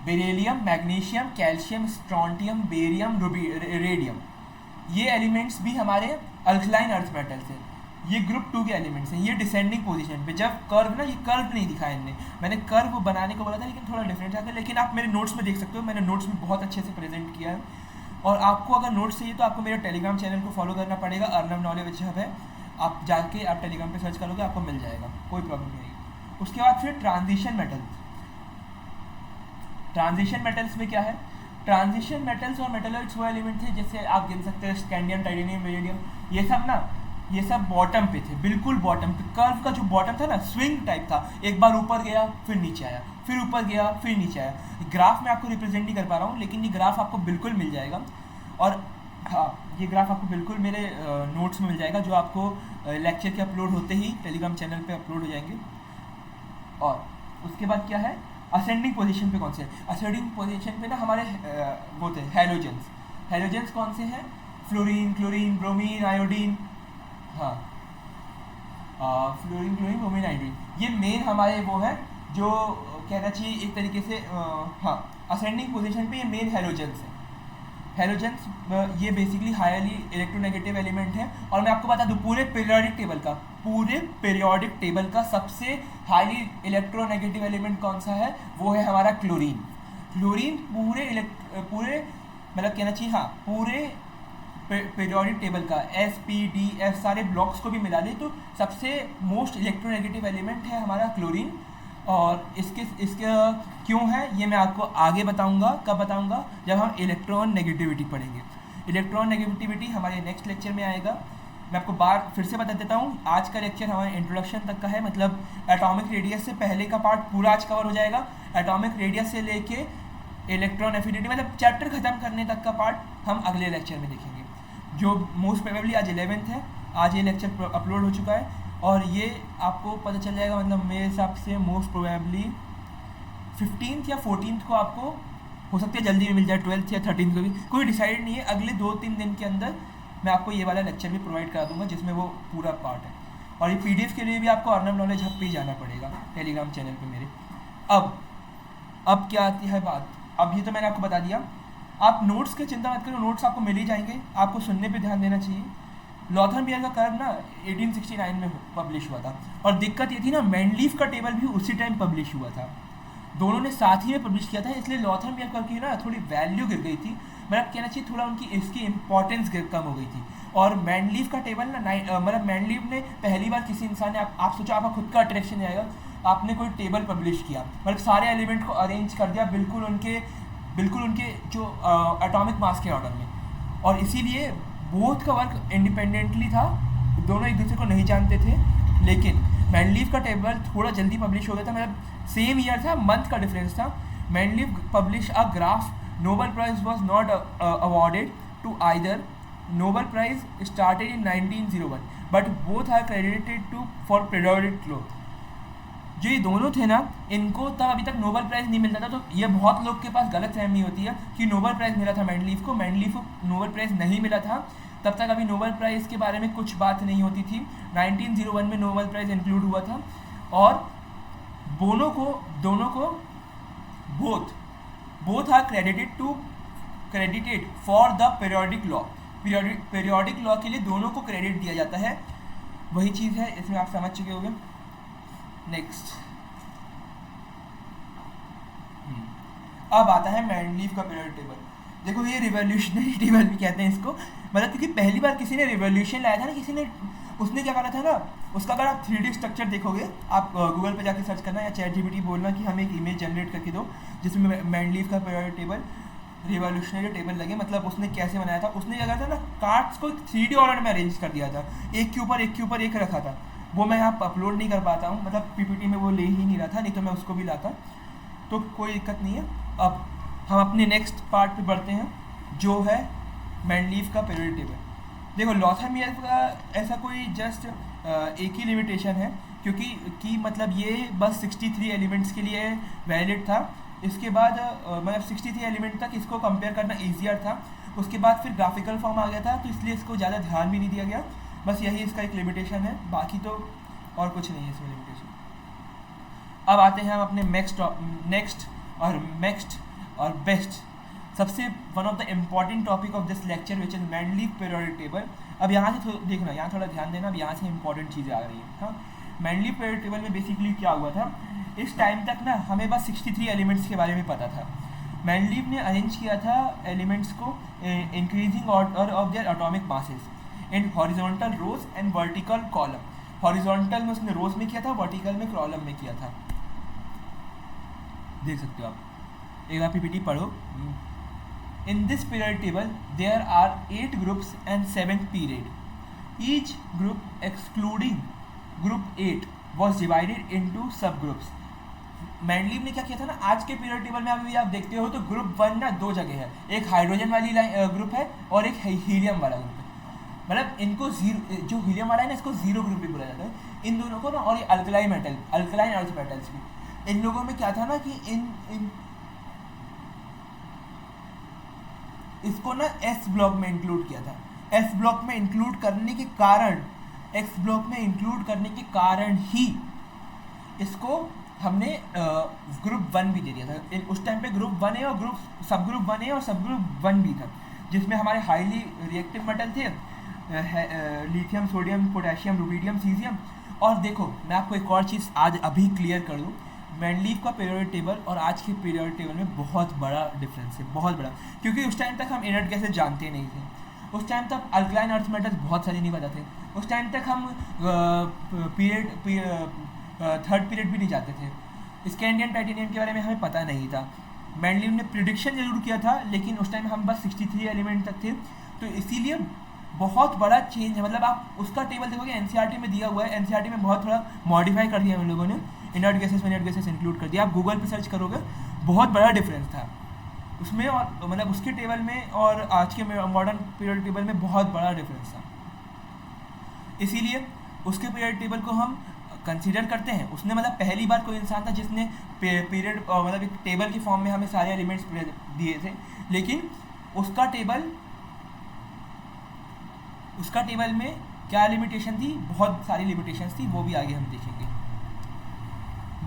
beryllium, magnesium, calcium, strontium, barium, radium, ये एलिमेंट्स भी हमारे अल्कलाइन अर्थ मेटल्स हैं। ये ग्रुप 2 के एलिमेंट्स हैं। ये डिसेंडिंग पोजीशन पे जब कर्व ना, ये कर्व नहीं दिखाया इनने, मैंने कर्व बनाने को बोला था लेकिन थोड़ा डिफरेंट था, लेकिन आप मेरे नोट्स में देख सकते हो, मैंने नोट्स में बहुत अच्छे से प्रेजेंट किया है। और आपको अगर नोट्स चाहिए तो आपको मेरे टेलीग्राम चैनल को फॉलो करना पड़ेगा, अर्नब नॉलेज हब है, आप जाके आप टेलीग्राम पे सर्च करोगे आपको मिल जाएगा, कोई प्रॉब्लम नहीं आएगी। उसके बाद फिर ट्रांजिशन मेटल्स। ट्रांजिशन मेटल्स में क्या है, ट्रांजिशन मेटल्स और मेटलॉइड्स वो एलिमेंट थे जैसे आप गिन सकते हैं स्कैंडियम, टाइटेनियम, वेरिडियम, ये सब ना, ये सब बॉटम पे थे, बिल्कुल बॉटम पे। कर्व का जो बॉटम था ना, स्विंग टाइप था, एक बार ऊपर गया फिर नीचे आया, फिर ऊपर गया फिर नीचे आया। ग्राफ में आपको रिप्रेजेंट नहीं कर पा रहा हूँ, लेकिन ये ग्राफ आपको बिल्कुल मिल जाएगा। और हाँ, ये ग्राफ आपको बिल्कुल मेरे नोट्स में मिल जाएगा, जो आपको लेक्चर के अपलोड होते ही टेलीग्राम चैनल पे अपलोड हो जाएंगे। और उसके बाद क्या है, असेंडिंग पोजीशन पे कौन से है, असेंडिंग पोजीशन पे ना हमारे वो थे हैलोजेंस। हैलोजेंस कौन से हैं, फ्लोरीन, क्लोरीन, ब्रोमीन, आयोडीन, हाँ, फ्लोरीन, क्लोरीन, ब्रोमीन, आयोडीन, ये मेन हमारे वो है जो कहना चाहिए एक तरीके से, हाँ, असेंडिंग पोजीशन पे ये मेन हैलोजेंस है। हेलोजेंस ये बेसिकली हाईली इलेक्ट्रोनेगेटिव एलिमेंट है। और मैं आपको बता दूं पूरे पीरियोडिक टेबल का सबसे हाईली इलेक्ट्रोनेगेटिव एलिमेंट कौन सा है, वो है हमारा क्लोरीन। क्लोरीन पूरे मतलब कहना चाहिए हाँ पूरे पीरियोडिक टेबल का S, P, D, F सारे ब्लॉक्स को भी मिला ले तो सबसे मोस्ट इलेक्ट्रोनेगेटिव एलिमेंट है हमारा क्लोरीन। और इसके क्यों है ये मैं आपको आगे बताऊंगा। कब बताऊंगा? जब हम इलेक्ट्रॉन नेगेटिविटी पढ़ेंगे। इलेक्ट्रॉन नेगेटिविटी हमारे नेक्स्ट लेक्चर में आएगा। मैं आपको बार फिर से बता देता हूँ, आज का लेक्चर हमारे इंट्रोडक्शन तक का है, मतलब एटॉमिक रेडियस से पहले का पार्ट पूरा आज कवर हो जाएगा। एटॉमिक रेडियस से लेके इलेक्ट्रॉन एफिनिटी मतलब चैप्टर ख़त्म करने तक का पार्ट हम अगले लेक्चर में देखेंगे, जो मोस्ट प्रोबेबली आज 11th है। आज ये लेक्चर अपलोड हो चुका है और ये आपको पता चल जाएगा, मतलब मेरे हिसाब से मोस्ट प्रोबेबली 15th या 14th को आपको हो सकता है जल्दी भी मिल जाए, 12th या 13th को भी, कोई डिसाइड नहीं है। अगले 2-3 दिन के अंदर मैं आपको ये वाला लेक्चर भी प्रोवाइड करा दूंगा जिसमें वो पूरा पार्ट है। और ये PDF के लिए भी आपको अर्नब नॉलेज हब पे ही जाना पड़ेगा, टेलीग्राम चैनल पे मेरे। अब क्या आती है बात, अब ये तो मैंने आपको बता दिया। आप नोट्स की चिंता मत करो, नोट्स आपको मिल ही जाएंगे, आपको सुनने पे ध्यान देना चाहिए। लॉथर बियर का कर्व ना 1869 में पब्लिश हुआ था और दिक्कत ये थी ना, मैंडलीफ का टेबल भी उसी टाइम पब्लिश हुआ था, दोनों ने साथ ही में पब्लिश किया था, इसलिए लॉथर बियर कर्व की ना थोड़ी वैल्यू गिर गई थी, मतलब कहना चाहिए थोड़ा उनकी इसकी इंपॉर्टेंस कम हो गई थी। और मैंडलीफ का टेबल ना मतलब मैंडलीफ ने पहली बार किसी इंसान ने, आप सोचो आपका खुद का अट्रैक्शन आएगा, आपने कोई टेबल पब्लिश किया, मतलब सारे एलिमेंट को अरेंज कर दिया बिल्कुल उनके जो एटॉमिक मास के ऑर्डर में, और इसीलिए बोथ का वर्क इंडिपेंडेंटली था, दोनों एक दूसरे को नहीं जानते थे। लेकिन मैंडलीफ का टेबल थोड़ा जल्दी पब्लिश हो गया था, मतलब सेम ईयर था, मंथ का डिफरेंस था। Mendeleev publish a graph, Nobel prize was not awarded to either, Nobel prize started in 1901 but both are credited to for periodic law. जो ये दोनों थे ना, इनको तब अभी तक नोबेल प्राइज़ नहीं मिलता था, तो ये बहुत लोग के पास गलत फहमी होती है कि नोबेल प्राइज़ मिला था मैंडलीफ को नोबेल प्राइज़ नहीं मिला था। तब तक अभी नोबेल प्राइज़ के बारे में कुछ बात नहीं होती थी। 1901 में नोबेल प्राइज़ इंक्लूड हुआ था और दोनों को both are credited for the periodic law. Periodic law के लिए दोनों को क्रेडिट दिया जाता है, वही चीज़ है, इसमें आप समझ चुके होंगे। नेक्स्ट अब आता है मैंडलीफ का पीरियोडिक टेबल। देखो ये रिवोल्यूशनरी टेबल भी कहते हैं इसको, मतलब क्योंकि पहली बार किसी ने रिवोल्यूशन लाया था ना, उसने क्या करा था ना, उसका अगर आप 3D स्ट्रक्चर देखोगे, आप गूगल पे जाके सर्च करना या ChatGPT बोलना कि हमें एक इमेज जनरेट करके दो जिसमें मैंडलीफ का पीरियोडिक टेबल रिवोल्यूशनरी टेबल लगे, मतलब उसने कैसे बनाया था, उसने क्या करा था ना, कार्ड्स को 3D ऑर्डर में अरेंज कर दिया था, एक के ऊपर एक रखा था। वो मैं यहाँ अपलोड नहीं कर पाता हूँ, मतलब PPT में वो ले ही नहीं रहा था, नहीं तो मैं उसको भी लाता, तो कोई दिक्कत नहीं है। अब हम अपने नेक्स्ट पार्ट पे बढ़ते हैं, जो है मैंडलीफ का पीरियोडिक टेबल। देखो लॉथर बियर का ऐसा कोई जस्ट एक ही लिमिटेशन है, क्योंकि मतलब ये बस 63 एलिमेंट्स के लिए वैलिड था। इसके बाद मतलब 63 एलिमेंट तक इसको कंपेयर करना ईजियर था, उसके बाद फिर ग्राफिकल फॉर्म आ गया था, तो इसलिए इसको ज़्यादा ध्यान भी नहीं दिया गया, बस यही इसका एक लिमिटेशन है, बाकी तो और कुछ नहीं है इसमें लिमिटेशन। अब आते हैं हम अपने नेक्स्ट और बेस्ट, सबसे one of the important topic of this lecture which is Mendeleev periodic table. अब यहाँ से देखना, यहाँ थोड़ा ध्यान देना, अब यहाँ से इंपॉर्टेंट चीज़ें आ रही हैं। हाँ, मैंडलीफ पीरियोडिक टेबल में बेसिकली क्या हुआ था, इस टाइम तक ना हमें बस 63 एलिमेंट्स के बारे में पता था। मैंडलीफ ने अरेंज किया था एलिमेंट्स को increasing order of their atomic masses in horizontal rows and vertical column. Horizontal में उसने रोज में किया था, वर्टिकल में कॉलम में किया था, देख सकते हो आप, एक बार PPT पढ़ो। In this period table there are 8 groups and 7 period. Each group excluding group 8 was divided into sub groups. Mendeleev ने क्या किया था ना, आज के पीरियड टेबल में अभी आप देखते हो तो ग्रुप 1 ना 2 जगह है, एक हाइड्रोजन वाली ग्रुप है और एक हीलियम वाला ग्रुप है, मतलब इनको जो हीलियम वाला है ना, इसको 0 ग्रुप भी बोला जाता है इन दोनों को ना। और ये अल्कलाइन अर्थ मेटल्स भी, इन लोगों में क्या था ना कि इन इसको ना S ब्लॉक में इंक्लूड किया था। S ब्लॉक में इंक्लूड करने के कारण ही इसको हमने ग्रुप 1 भी दे दिया था। उस टाइम पे ग्रुप 1 है और सब ग्रुप 1 है और सब ग्रुप 1 भी था। जिसमें हमारे हाईली रिएक्टिव मेटल थे, lithium, sodium, potassium, rubidium, caesium. और देखो मैं आपको एक और चीज़ आज अभी क्लियर कर दूँ, मैंडलीव का पीरियोडिक टेबल और आज के पीरियोडिक टेबल में बहुत बड़ा डिफरेंस है, बहुत बड़ा। क्योंकि उस टाइम तक हम इनर्ट गैसेस जानते नहीं थे, उस टाइम तक अल्कलाइन अर्थ मेटल्स बहुत सारे नहीं पता थे, उस टाइम तक हम थर्ड पीरियड भी नहीं जाते थे, स्कैंडियम टाइटेनियम के बारे में हमें पता नहीं था। मैंडलीव ने प्रिडिक्शन जरूर किया था, लेकिन उस टाइम हम बस 63 एलिमेंट तक थे, तो इसीलिए बहुत बड़ा चेंज है। मतलब आप उसका टेबल देखोगे एनसीईआरटी में दिया हुआ है, एनसीईआरटी में बहुत थोड़ा मॉडिफाई कर दिया हम लोगों ने, इनर्ट गैसेस इंक्लूड कर दिया। आप गूगल पे सर्च करोगे बहुत बड़ा डिफरेंस था उसमें, और मतलब उसके टेबल में और आज के मॉडर्न पीरियड टेबल में बहुत बड़ा डिफरेंस था। इसीलिए उसके पीरियड टेबल को हम कंसीडर करते हैं। उसने मतलब पहली बार कोई इंसान था जिसने पीरियड मतलब एक टेबल की फॉर्म में हमें सारे एलिमेंट्स दिए थे, लेकिन उसका टेबल में क्या लिमिटेशन थी, बहुत सारी लिमिटेशंस थी, वो भी आगे हम देखेंगे।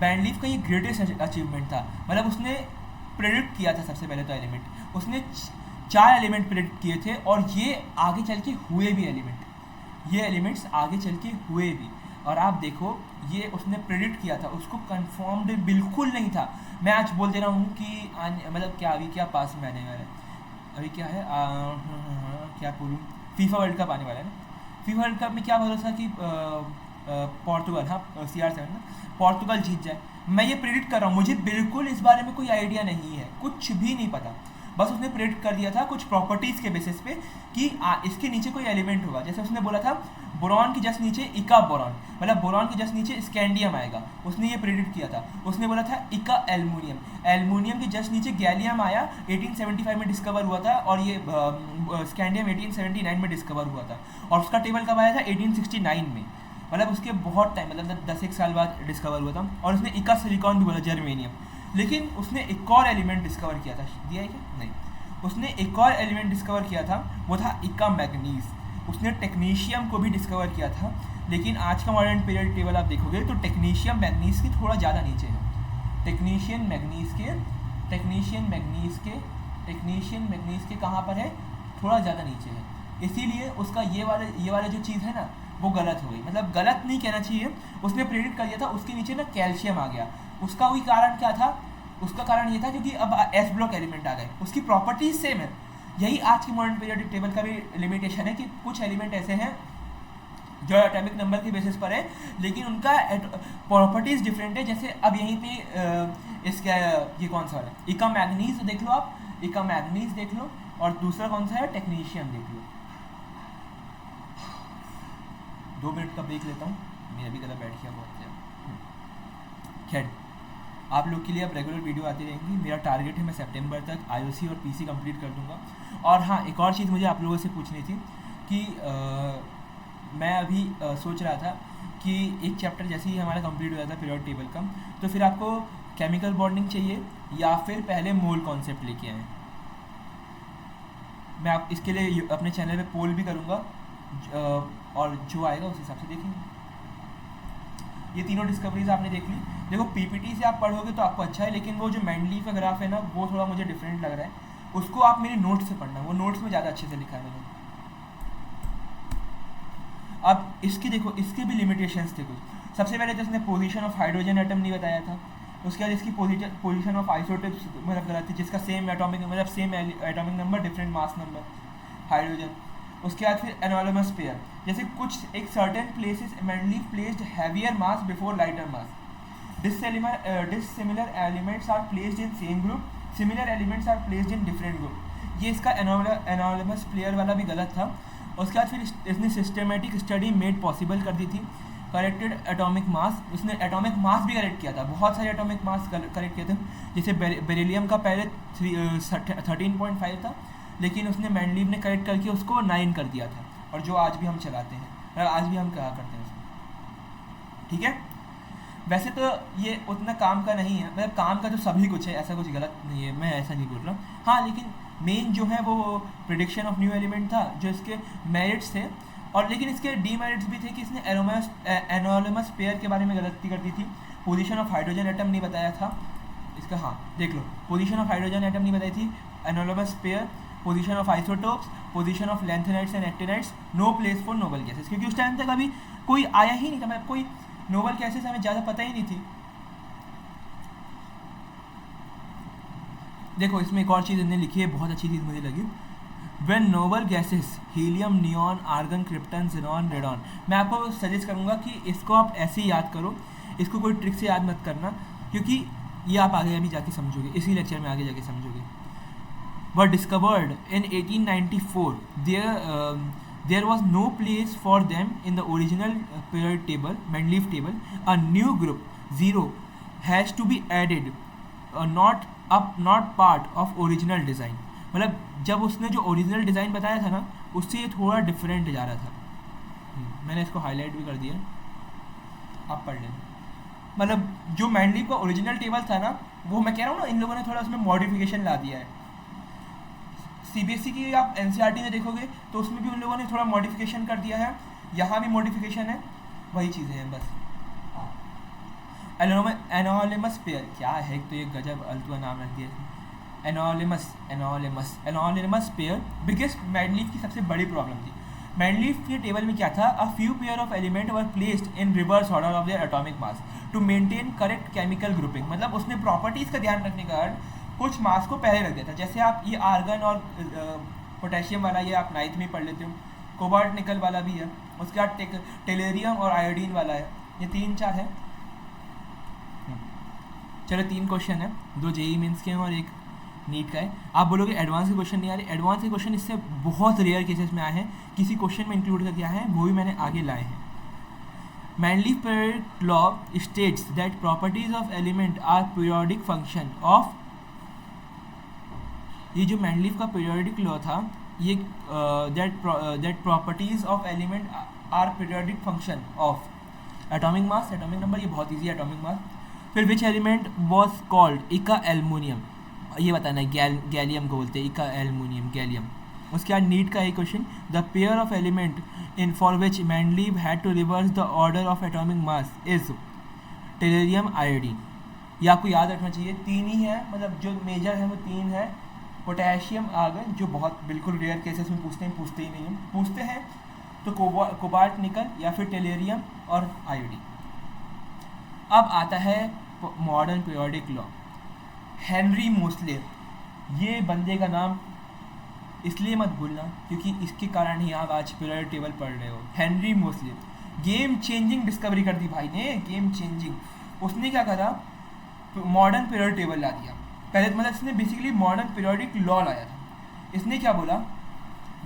मैंडलीव का ये ग्रेटेस्ट अचीवमेंट था, मतलब उसने प्रेडिक्ट किया था सबसे पहले तो एलिमेंट, उसने 4 एलिमेंट प्रेडिक्ट किए थे, और ये आगे चल के हुए भी ये एलिमेंट्स आगे चल के हुए भी। और आप देखो ये उसने प्रेडिक्ट किया था, उसको कंफर्म्ड बिल्कुल नहीं था। मैं आज बोल दे रहा हूँ कि मतलब क्या अभी क्या पास में आने वाला है, अभी क्या है क्या बोलूँ, फीफा वर्ल्ड कप आने वाला है ना। फीफा वर्ल्ड कप में क्या भरोसा कि पोर्तुगल, हाँ CR7 ना, पोर्तुगल जीत जाए। मैं ये प्रेडिक्ट कर रहा हूँ, मुझे बिल्कुल इस बारे में कोई आइडिया नहीं है, कुछ भी नहीं पता, बस उसने प्रेडिक्ट कर दिया था कुछ प्रॉपर्टीज़ के बेसिस पे कि इसके नीचे कोई एलिमेंट होगा। जैसे उसने बोला था बोरॉन के जस्ट नीचे इका बोरॉन, मतलब बोरॉन के जस्ट नीचे स्कैंडियम आएगा, उसने ये प्रेडिक्ट किया था। उसने बोला था इका एल्युमिनियम, एल्युमिनियम के जस्ट नीचे गैलियम आया, 1875 में डिस्कवर हुआ था, और ये स्कैंडियम 1879 में डिस्कवर हुआ था, और उसका टेबल कब आया था 1869 में, मतलब उसके बहुत टाइम, मतलब 10 साल बाद डिस्कवर हुआ था। और उसने इका सिलिकॉन भी बोला, जर्मेनियम। लेकिन उसने एक और एलिमेंट डिस्कवर किया था, दिया है क्या, नहीं, उसने एक और एलिमेंट डिस्कवर किया था, वो था इका मैग्नीज। उसने टेक्नीशियम को भी डिस्कवर किया था, लेकिन आज का मॉडर्न पीरियड टेबल आप देखोगे तो टेक्नीशियम मैग्नीज के थोड़ा ज़्यादा नीचे है। टेक्नीशियन मैग्नीज के कहाँ पर है, थोड़ा ज़्यादा नीचे है। इसीलिए उसका ये वाला जो चीज़ है ना, वो गलत हो गई, मतलब गलत नहीं कहना चाहिए, उसने प्रेडिक्ट कर दिया था, उसके नीचे ना कैल्शियम आ गया। उसका वही कारण क्या था, उसका कारण ये था क्योंकि अब एस ब्लॉक एलिमेंट आ गए, उसकी प्रॉपर्टीज सेम है। यही आज की मॉडर्न पीरियोडिक टेबल का भी लिमिटेशन है कि कुछ एलिमेंट ऐसे हैं जो एटॉमिक नंबर के बेसिस पर है, लेकिन उनका प्रॉपर्टीज डिफरेंट है। जैसे अब यहीं पे इसका ये कौन सा है, इका मैग्नीज देख लो आप, इका मैग्नीज देख लो, और दूसरा कौन सा है, टेक्नीशियम देख लो। 2 मिनट का ब्रेक लेता हूँ, मेरा भी गला बैठ गया बहुत ज़्यादा। खैर, आप लोग के लिए अब रेगुलर वीडियो आती रहेंगी। मेरा टारगेट है मैं सितंबर तक IOC और PC कंप्लीट कर दूंगा। और हाँ, एक और चीज़ मुझे आप लोगों से पूछनी थी कि मैं अभी सोच रहा था कि एक चैप्टर जैसे ही हमारा कंप्लीट हो जाता है पीरियोडिक टेबल का, तो फिर आपको केमिकल बॉन्डिंग चाहिए या फिर पहले मोल कॉन्सेप्ट लेके आएँ। मैं आप इसके लिए अपने चैनल पे पोल भी करूँगा, और जो आएगा उस हिसाब से देखेंगे। ये तीनों डिस्कवरीज आपने देख ली। देखो PPT से आप पढ़ोगे तो आपको अच्छा है, लेकिन वो जो मैंडलीव का ग्राफ है ना, वो थोड़ा मुझे डिफरेंट लग रहा है, उसको आप मेरे नोट्स से पढ़ना, वो नोट्स में ज़्यादा अच्छे से लिखा है मैंने। अब इसकी देखो, इसके भी लिमिटेशंस थे कुछ। सबसे पहले तो इसने पोजीशन ऑफ हाइड्रोजन एटम नहीं बताया था, उसके बाद इसकी पोजीशन ऑफ आइसोटोप्स मतलब गलत थी, जिसका same atomic number different mass number hydrogen. उसके बाद फिर एनोनिमस पेयर, जैसे कुछ एक certain places Mendeleev placed heavier mass before lighter mass, dissimilar elements are placed in same group, similar elements are placed in different group। ये इसका anonymous player वाला भी गलत था। उसके बाद फिर इसने सिस्टमेटिक स्टडी मेड पॉसिबल कर दी थी, करेक्टेड एटॉमिक मास, उसने एटॉमिक मास भी करेक्ट किया था, बहुत सारे एटॉमिक मास करेक्ट किए थे। जैसे बेरिलियम का पहले 13.5 था, लेकिन उसने मैंडलीव ने करेक्ट करके उसको 9 कर दिया था, और जो आज भी हम चलाते हैं, आज भी हम क्या करते हैं उसको। ठीक है, वैसे तो ये उतना काम का नहीं है, मतलब काम का तो सभी कुछ है, ऐसा कुछ गलत नहीं है, मैं ऐसा नहीं बोल रहा हूँ। हाँ, लेकिन मेन जो है वो प्रिडिक्शन ऑफ न्यू एलिमेंट था, जो इसके मेरिट्स थे, और लेकिन इसके डीमेरिट्स भी थे कि इसने एनोनिमस पेयर के बारे में गलती कर दी थी। पोजीशन ऑफ हाइड्रोजन एटम नहीं बताया था इसका, हाँ देख लो, पोजीशन ऑफ हाइड्रोजन एटम नहीं बताई थी, anonymous pair position of isotopes, position of lanthanides and actinides, no place for noble gases, क्योंकि उस टाइम तक अभी कोई आया ही नहीं था, मतलब कोई नोबल गैसेस हमें ज़्यादा पता ही नहीं थी। देखो इसमें एक और चीज़ इन्होंने लिखी है, बहुत अच्छी चीज़ मुझे लगी। When noble gases helium, neon, argon, krypton, xenon, radon, मैं आपको सजेस्ट करूँगा कि इसको आप ऐसे ही याद करो, इसको कोई ट्रिक से याद मत करना, क्योंकि ये आप आगे अभी जाके समझोगे, इसी लेक्चर में आगे जाके समझोगे। Were discovered in 1894. There was no place for them in the original periodic table, Mendeleev table. A new group 0 has to be added, not part of original design. मतलब जब उसने जो ओरिजिनल डिज़ाइन बताया था ना, उससे ये थोड़ा डिफरेंट जा रहा था। मैंने इसको हाईलाइट भी कर दिया, आप पढ़ लेना। मतलब जो मेंडलीव का ओरिजिनल टेबल था ना, वो मैं कह रहा हूँ ना, इन लोगों ने थोड़ा उसमें मॉडिफिकेशन ला दिया है। सीबीएसई की आप एनसीईआरटी में देखोगे तो उसमें भी उन लोगों ने थोड़ा मॉडिफिकेशन कर दिया है, यहाँ भी मॉडिफिकेशन है, वही चीज़ें हैं बस। एनोनिमस पेयर क्या है, तो ये गजब अल्तुआ नाम रख दिया है। एनोनिमस पेयर बिगेस्ट मेंडलीव की सबसे बड़ी प्रॉब्लम थी। मेंडलीव के टेबल में क्या था, a few pair of element were placed in reverse order of their atomic mass to maintain correct chemical grouping. मतलब उसने प्रॉपर्टीज़ का ध्यान रखने का कारण कुछ मास को पहले रख दिया था। जैसे आप ये आर्गन और पोटेशियम वाला, ये आप नाइन्थ में पढ़ लेते हो, कोबाल्ट निकल वाला भी है, उसके बाद टेलेरियम और आयोडीन वाला है, ये 3-4 है। चलो 3 क्वेश्चन है, 2 जेईई मेंस के हैं और एक नीट का है। आप बोलोगे एडवांस के क्वेश्चन नहीं आ रहे, एडवांस के क्वेश्चन इससे बहुत रेयर केसेस में आए हैं, किसी क्वेश्चन में इंक्लूड कर दिया है, वो भी मैंने आगे लाए हैं। Mendeleev periodic law states that properties of element are periodic function of, ये जो मेंडलीव का पीरियोडिक लॉ था, ये that properties of element are periodic function of atomic mass, atomic number, ये बहुत इजी है, atomic mass। फिर which element was called इका एल्युमिनियम, ये बताना है, गैलियम को बोलते हैं इका एल्युमिनियम, गैलियम। उसके बाद नीट का एक question, the pair of element in for which Mendeleev had to reverse the order of atomic mass is tellurium, iodine. ये आपको याद रखना चाहिए, 3 ही है, मतलब जो मेजर है वो 3 है, पोटेशियम, आर्गन, जो बहुत बिल्कुल रेयर केसेस में पूछते ही नहीं हैं, पूछते हैं तो कोबाल्ट निकल या फिर टेलेरियम और आयोडीन। अब आता है modern periodic law. Henry Mosle, ये बंदे का नाम इसलिए मत भूलना क्योंकि इसके कारण ही आप आज पीरियोडिक टेबल पढ़ रहे हो। Henry Mosle, game changing discovery कर दी भाई ने, गेम चेंजिंग। उसने क्या करा, मॉडर्न पीरियोडिक टेबल ला दिया। पहले मतलब इसने बेसिकली मॉडर्न पीरियोडिक लॉ लाया था। इसने क्या बोला,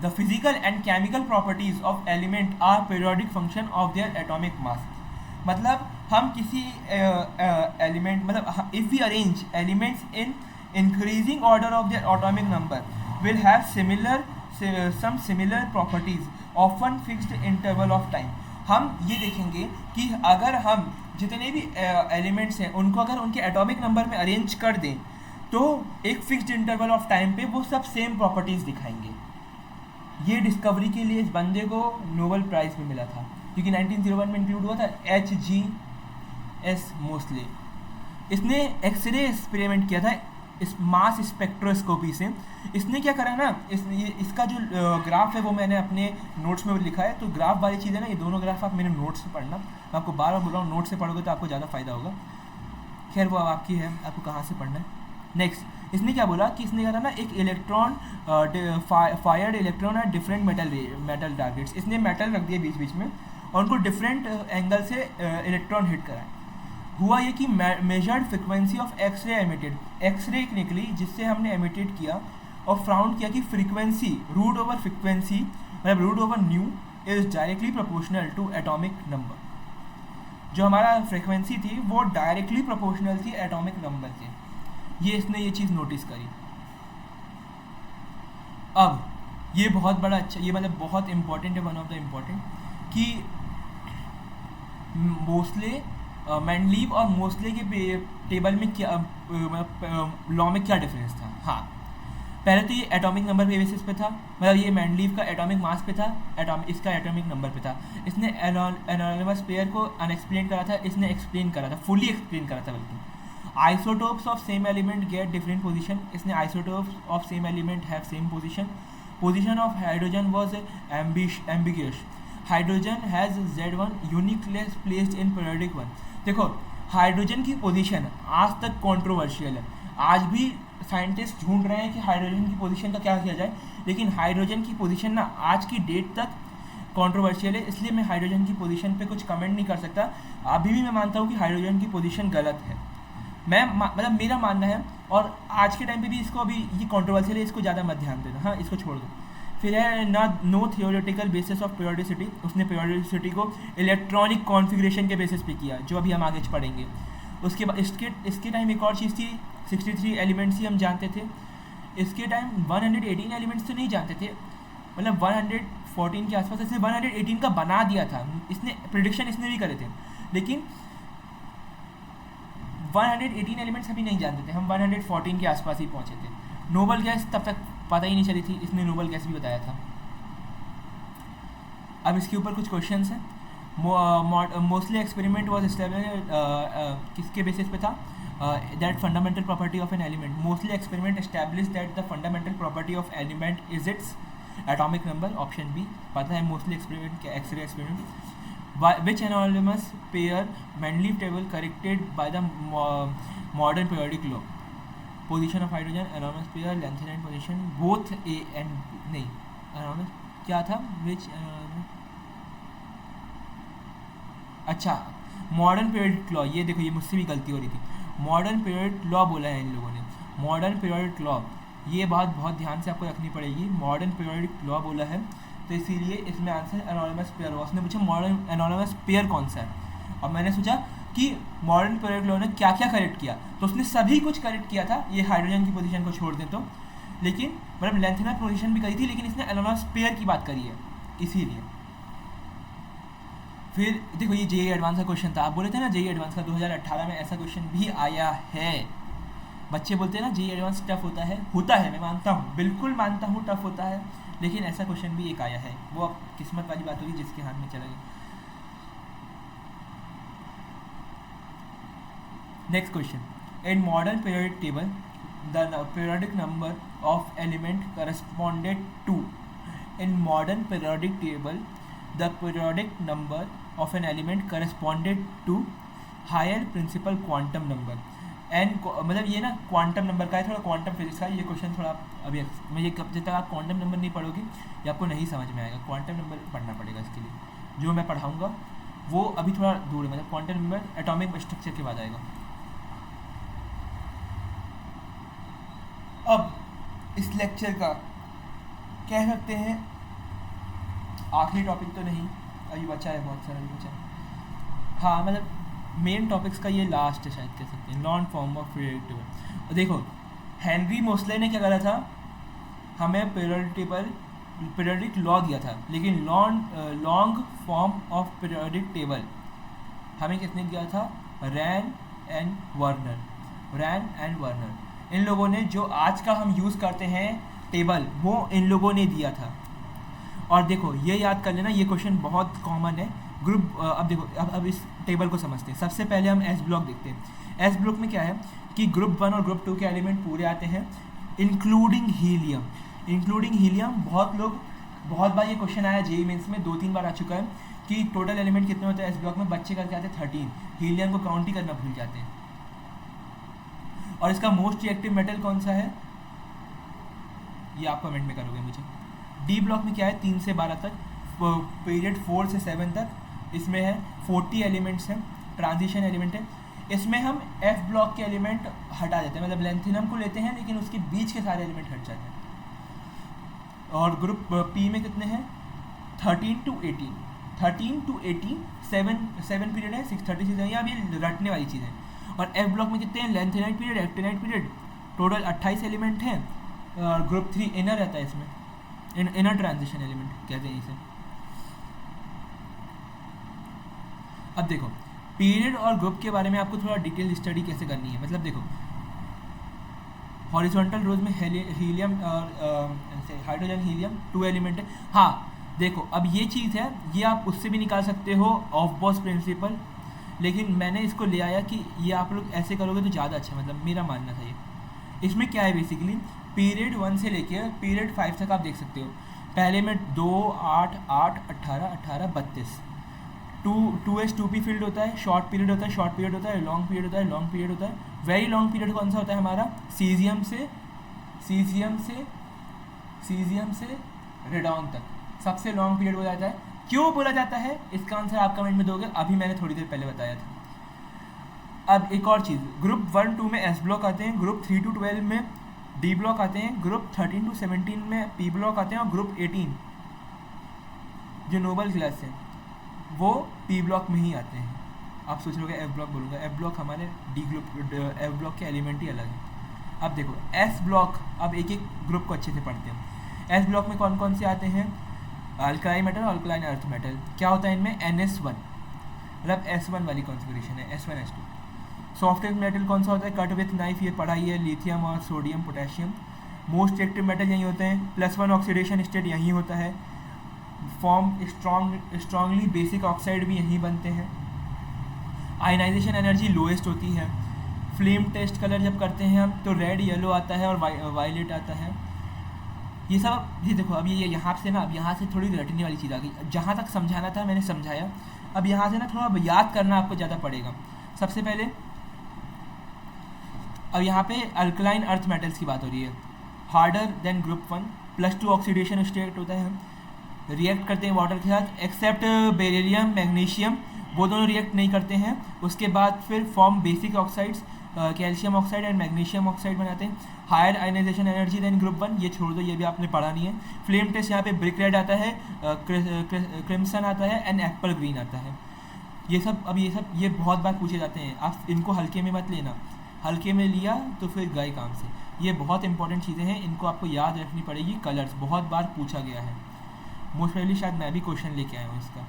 the physical and chemical properties of element are periodic function of their atomic mass. मतलब हम किसी एलिमेंट, मतलब if we arrange elements in increasing order of their atomic number will have some similar properties often fixed interval of time. हम ये देखेंगे कि अगर हम जितने भी एलिमेंट्स हैं उनको अगर उनके एटॉमिक नंबर में अरेंज कर दें तो एक फिक्स्ड इंटरवल ऑफ टाइम पे वो सब सेम प्रॉपर्टीज़ दिखाएंगे। ये डिस्कवरी के लिए इस बंदे को नोबेल प्राइज़ भी मिला था, क्योंकि 1901 में इंक्लूड हुआ था H.G.S. मोसले। इसने एक्सरे एक्सपेरिमेंट किया था इस मास स्पेक्ट्रोस्कोपी से। इसने क्या करा ना, इसका जो ग्राफ है वो मैंने अपने नोट्स में लिखा है, तो ग्राफ वाली चीज़ है ना, ये दोनों ग्राफ आप मेरे नोट्स से पढ़ना। मैं आपको बार बार बोल रहा हूँ, नोट्स से पढ़ोगे तो आपको ज़्यादा फायदा होगा। खैर वो अब आपकी है, आपको कहाँ से पढ़ना है। नेक्स्ट इसने क्या बोला कि इसने कहा ना, एक इलेक्ट्रॉन फायर्ड इलेक्ट्रॉन है डिफरेंट मेटल टारगेट्स। इसने मेटल रख दिए बीच बीच में और उनको डिफरेंट एंगल से इलेक्ट्रॉन हिट कराए। हुआ ये कि measured frequency of X ray emitted, X ray निकली जिससे हमने एमिटेड किया और फाउंड किया कि फ्रीक्वेंसी रूट ओवर फ्रिक्वेंसी, मतलब root over nu is directly proportional to atomic number. जो हमारा फ्रीक्वेंसी थी वो डायरेक्टली प्रोपोर्शनल थी एटॉमिक नंबर से। ये इसने ये चीज़ नोटिस करी। अब ये बहुत बड़ा अच्छा, ये मतलब बहुत इंपॉर्टेंट है, वन ऑफ द इम्पॉर्टेंट, कि मोसले मेंडलीव और मोसले के टेबल में क्या लॉ में क्या डिफरेंस था। हाँ, पहले तो ये एटॉमिक नंबर के बेसिस पे था, मतलब ये मेंडलीव का एटॉमिक मास पे था, इसका एटॉमिक नंबर पे था। इसने एनोनिमस पेयर को अनएक्सप्लेन करा था, इसने एक्सप्लेन करा था, फुली एक्सप्लेन करा था बल्कि। Isotopes of same element get different position, इसने isotopes of same element have same position. Position of hydrogen was ambiguous. Hydrogen has Z1 uniquely placed in periodic 1. देखो हाइड्रोजन की पोजीशन आज तक कंट्रोवर्शियल है. आज भी साइंटिस्ट ढूंढ रहे हैं कि हाइड्रोजन की पोजीशन का क्या किया जाए, लेकिन हाइड्रोजन की पोजीशन ना आज की डेट तक कंट्रोवर्शियल है. इसलिए मैं हाइड्रोजन की पोजीशन पे कुछ कमेंट नहीं कर सकता. अभी भी मैं मानता हूँ कि हाइड्रोजन की पोजीशन गलत है. मैं मतलब मेरा मानना है, और आज के टाइम पे भी इसको अभी ये कंट्रोवर्शियल है, इसको ज़्यादा मत ध्यान देना. हाँ, इसको छोड़ दो. फिर है ना no theoretical basis of periodicity. उसने पीरियोडिसिटी को इलेक्ट्रॉनिक कॉन्फ़िगरेशन के बेसिस पे किया, जो अभी हम आगे पढ़ेंगे. उसके बाद इसके टाइम एक और चीज़ थी, 63 एलिमेंट्स ही हम जानते थे. इसके टाइम 118 एलिमेंट्स तो नहीं जानते थे, मतलब 114 के आसपास. इसने 118 का बना दिया था. इसने प्रिडिक्शन इसने भी करे थे, लेकिन 118 एलिमेंट्स अभी नहीं जानते थे. हम 114 के आसपास ही पहुंचे थे. नोबल गैस तब तक पता ही नहीं चली थी, इसने नोबल गैस भी बताया था. अब इसके ऊपर कुछ क्वेश्चंस हैं. मोस्टली एक्सपेरिमेंट वाज एस्टैब्लिश्ड किसके बेसिस पे था? That fundamental property of an element. Mostly experiment establish that the fundamental property of element is its atomic number. Option B पता है. Mostly experiment X ray experiment. Which anomalous pair Mendeleev table corrected by the modern periodic law? Position of hydrogen, anomalous pair, length and position, both A and नहीं anomalous क्या था? Which अच्छा modern periodic law. ये देखो, ये मुझसे भी गलती हो रही थी. मॉडर्न पीरियडिक लॉ बोला है इन लोगों ने. मॉडर्न पीरियडिक लॉ, ये बात बहुत ध्यान से आपको रखनी पड़ेगी. मॉडर्न पीरियडिक लॉ बोला है, तो इसीलिए इसमें आंसर एनोनिमस पेयर हुआ. उसने पूछा मॉडर्न एनोनिमस पेयर कौन सा है, और मैंने सोचा कि मॉडर्न पीरियडिक लॉ ने क्या क्या करेक्ट किया, तो उसने सभी कुछ करेक्ट किया था. ये हाइड्रोजन की पोजीशन को छोड़ दें तो, लेकिन मतलब लेंथेनर पोजीशन भी करी थी, लेकिन इसने एनोनिमस पेयर की बात करी है इसीलिए. फिर देखो, ये जेईई एडवांस का क्वेश्चन था. आप बोले थे ना जेईई एडवांस का 2018 में ऐसा क्वेश्चन भी आया है. बच्चे बोलते हैं ना जेईई एडवांस टफ होता है. मैं मानता हूँ, बिल्कुल मानता हूँ टफ होता है, लेकिन ऐसा क्वेश्चन भी एक आया है. वो अब किस्मत वाली बात होगी जिसके हाथ में चला गया. Next question. In modern periodic table the periodic number of element corresponded to. In modern periodic table the periodic number of an element corresponded to higher principal quantum number. N मतलब ये ना क्वांटम नंबर का है, थोड़ा quantum physics का. ये question थोड़ा अभी मैं ये जब तक आप क्वांटम नंबर नहीं पढ़ोगे ये आपको नहीं समझ में आएगा. क्वांटम नंबर पढ़ना पड़ेगा इसके लिए. जो मैं पढ़ाऊँगा वो अभी थोड़ा दूर है, मतलब क्वांटम नंबर एटॉमिक स्ट्रक्चर के बाद आएगा. अब इस लेक्चर का कह सकते हैं आखिरी टॉपिक तो नहीं, अभी बचा है, बहुत सारा बचा है. हाँ, मतलब मेन टॉपिक्स का ये लास्ट है शायद कह सकते हैं. Non farm of periodic table. देखो हेनरी मोस्ले ने क्या करा था, हमें पीरियोडिक लॉ दिया था, लेकिन long form of periodic table हमें किसने दिया था? रैन एंड वर्नर. इन लोगों ने जो आज का हम यूज़ करते हैं टेबल, वो इन लोगों ने दिया था. और देखो ये याद कर लेना, ये क्वेश्चन बहुत कॉमन है. ग्रुप अब देखो, अब इस टेबल को समझते हैं. सबसे पहले हम एस ब्लॉक देखते हैं. एस ब्लॉक में क्या है कि ग्रुप 1 और ग्रुप 2 के एलिमेंट पूरे आते हैं, इंक्लूडिंग हीलियम. बहुत बार ये क्वेश्चन आया जेईई मेंस में, 2-3 बार आ चुका है कि टोटल एलिमेंट कितने होते हैं एस ब्लॉक में. बच्चे करके आते हैं 13, हीलियम को काउंट ही करना भूल जाते हैं. और इसका मोस्ट रिएक्टिव मेटल कौन सा है ये आप कमेंट में करोगे मुझे. डी ब्लॉक में क्या है, 3 से 12 तक, पीरियड 4 से 7 तक. इसमें है 40 एलिमेंट्स हैं, ट्रांजिशन एलिमेंट है. इसमें हम एफ ब्लॉक के एलिमेंट हटा देते हैं, मतलब लेंथिनम को लेते हैं लेकिन उसके बीच के सारे एलिमेंट हट जाते हैं. और ग्रुप पी में कितने हैं? 13 to 18 7 पीरियड है, 636 है. यहाँ भी रटने वाली चीज़ है. और एफ ब्लॉक में कितने हैं? Lanthanide period, actinide period, total 28 element हैं. और ग्रुप 3 इनर रहता है, इसमें इनर ट्रांजिशन एलिमेंट कहते हैं इसे. अब देखो पीरियड और ग्रुप के बारे में आपको थोड़ा डिटेल स्टडी कैसे करनी है. मतलब देखो हॉरिजॉन्टल रोज में हीलियम और हाइड्रोजन हीलियम 2 एलिमेंट है. हाँ देखो अब ये चीज़ है, ये आप उससे भी निकाल सकते हो ऑफ बॉस प्रिंसिपल. लेकिन मैंने इसको ले आया कि ये आप लोग ऐसे करोगे तो ज़्यादा अच्छा, मतलब मेरा मानना था ये। इसमें क्या है बेसिकली, पीरियड 1 से लेके पीरियड 5 तक आप देख सकते हो। पहले में 2, 8, 8, 18, 18, 32, 2s2p फील्ड होता है, शॉर्ट पीरियड होता है, शॉर्ट पीरियड होता है, लॉन्ग पीरियड होता है, लॉन्ग पीरियड होता है। वेरी लॉन्ग पीरियड कौन सा होता है हमारा, सीजियम से रेडॉन तक सबसे लॉन्ग पीरियड बोला जाता है। क्यों बोला जाता है इसका आंसर आप कमेंट में दोगे, अभी मैंने थोड़ी देर पहले बताया था। अब एक और चीज़, ग्रुप 1-2 में एस ब्लॉक आते हैं, ग्रुप 3-12 में डी ब्लॉक आते हैं, ग्रुप 13-17 में पी ब्लॉक आते हैं, और ग्रुप 18 जो नोबल क्लास है वो पी ब्लॉक में ही आते हैं। आप सोच रहे हो एफ ब्लॉक बोलूँगा, एफ ब्लॉक हमारे डी ग्रुप, एफ ब्लॉक के एलिमेंट ही अलग है। अब देखो एस ब्लॉक, अब एक एक ग्रुप को अच्छे से पढ़ते हैं। एस ब्लॉक में कौन कौन से आते हैं, alkaline metal, alkaline earth metal. क्या होता है इनमें, NS1, मतलब S1 वाली कॉन्फ़िगरेशन है, S1 S2। सॉफ्टेस्ट मेटल कौन सा होता है, कट विथ नाइफ, ये पढ़ा ही है, लिथियम और sodium potassium. Most active metal यही होते हैं, +1 ऑक्सीडेशन स्टेट यही होता है, फॉर्म स्ट्रांगली बेसिक ऑक्साइड भी यहीं बनते हैं। आयनाइजेशन एनर्जी लोएस्ट होती है। फ्लेम टेस्ट कलर जब करते हैं हम तो रेड, येलो आता है और वायलेट आता है। ये सब, ये देखो अब ये यहाँ से ना, अब यहाँ से थोड़ी रटने वाली चीज़ आ गई। जहाँ तक समझाना था मैंने समझाया, अब यहाँ से ना थोड़ा याद करना आपको ज़्यादा पड़ेगा। सबसे पहले अब यहाँ पे अल्कलाइन अर्थ मेटल्स की बात हो रही है, harder than group 1, +2 oxidation state होता है, रिएक्ट करते हैं वाटर के साथ, एक्सेप्ट बेरिलियम, मैग्नीशियम, वो दोनों रिएक्ट नहीं करते हैं। उसके बाद फिर form basic oxides, calcium oxide and magnesium oxide बनाते हैं। Higher ionisation energy than group 1, ये छोड़ दो, ये भी आपने पढ़ा नहीं है। फ्लेम टेस्ट यहाँ पे ब्रिक रेड आता है, क्रिम्सन आता है एंड एप्पल ग्रीन आता है। ये सब ये बहुत बार पूछे जाते हैं, आप इनको हल्के में मत लेना, हल्के में लिया तो फिर गए काम से। ये बहुत इंपॉर्टेंट चीज़ें हैं, इनको आपको याद रखनी पड़ेगी। कलर्स बहुत बार पूछा गया है, मोस्ट प्रोबेबली शायद मैं भी क्वेश्चन लेके आया हूँ इसका,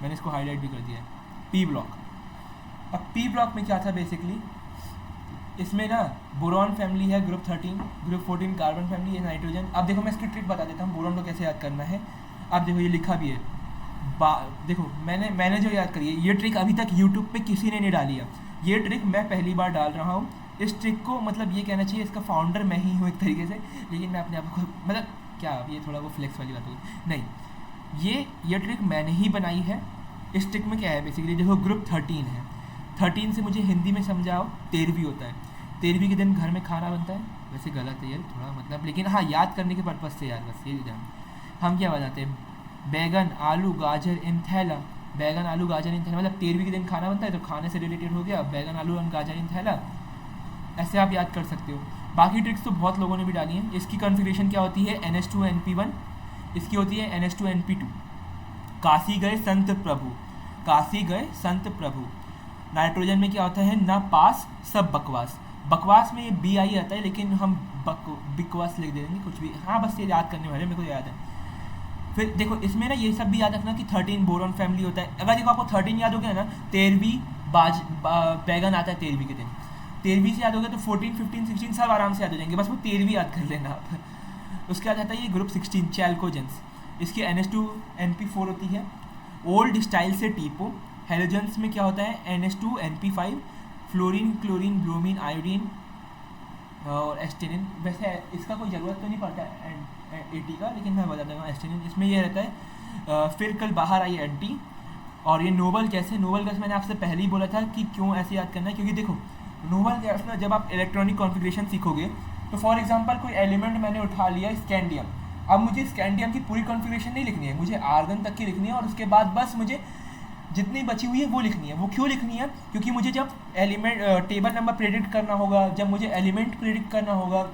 मैंने इसको हाईलाइट भी कर दिया है। पी ब्लॉक, अब पी ब्लॉक में क्या था बेसिकली, इसमें ना बोरॉन फैमिली है, ग्रुप 13, ग्रुप 14 कार्बन फैमिली है, नाइट्रोजन। अब देखो मैं इसकी ट्रिक बता देता हूँ, बोरॉन को कैसे याद करना है। अब देखो ये लिखा भी है, देखो मैंने जो याद करी है, ये ट्रिक अभी तक यूट्यूब पे किसी ने नहीं डाली है, ये ट्रिक मैं पहली बार डाल रहा हूँ। इस ट्रिक को मतलब ये कहना चाहिए इसका फाउंडर मैं ही हूँ एक तरीके से, लेकिन मैं अपने आप को मतलब क्या, ये थोड़ा वो फ्लेक्स वाली बात होगी नहीं, ये ट्रिक मैंने ही बनाई है। इस ट्रिक में क्या है बेसिकली, देखो ग्रुप 13 है, 13 से मुझे हिंदी में समझाओ 13वीं होता है। 13वीं के दिन घर में खाना बनता है, वैसे गलत है यार थोड़ा मतलब, लेकिन हाँ याद करने के पर्पज़ से यार, बस ये जान। हम क्या बनाते हैं, बैगन आलू गाजर इन थैला, बैगन आलू गाजर इन थैला, मतलब 13वीं के दिन खाना बनता है तो खाने से रिलेटेड हो गया, बैगन आलू और गाजर इन थैला, ऐसे आप याद कर सकते हो। बाकी ट्रिक्स तो बहुत लोगों ने भी डाली हैं। इसकी कॉन्फ़िगरेशन क्या होती है, NH2NP1, इसकी होती है NH2NP2। काशी गए संत प्रभु, काशी गए संत प्रभु। नाइट्रोजन में क्या होता है, ना पास सब बकवास, बकवास में ये BI आता है, लेकिन हम बकवास लिख दे देंगे कुछ भी, हाँ बस ये याद करने वाले, मेरे को याद है। फिर देखो इसमें ना ये सब भी याद रखना कि 13 बोरॉन फैमिली होता है। अगर देखो आपको 13 याद हो गया ना, 13वीं बैगन आता है 13वीं के दिन, 13वीं से याद हो गया तो 14, 15, 16 सब आराम से याद हो जाएंगे, बस वो 13वीं याद कर लेना आप। उसके बाद आता है ये ग्रुप 16 चैल्कोजेंस, इसकी NH2NP4 होती है। ओल्ड स्टाइल से टीपो। हेलोजेंस में क्या होता है, NH2NP5, fluorine, chlorine, bromine, iodine और एस्टेनिन। वैसे इसका कोई ज़रूरत तो नहीं पड़ता है AT का, लेकिन मैं बता दूँगा एस्टेनिन। इसमें ये रहता है फिर कल बाहर आई एंटी। और ये नोबल गैस है, नोबल गैस मैंने आपसे पहले ही बोला था कि क्यों ऐसे याद करना है, क्योंकि देखो नोबल गैस में जब आप इलेक्ट्रॉनिक कॉन्फ़िगरेशन सीखोगे तो फॉर एग्जांपल कोई एलिमेंट मैंने उठा लिया स्कैंडियम, अब मुझे स्कैंडियम की पूरी कॉन्फ़िगरेशन नहीं लिखनी है, मुझे आर्गन तक की लिखनी है, और उसके बाद बस मुझे जितनी बची हुई है वो लिखनी है। वो क्यों लिखनी है, क्योंकि मुझे जब एलिमेंट टेबल नंबर प्रेडिक्ट करना होगा, जब मुझे एलिमेंट प्रेडिक्ट करना होगा,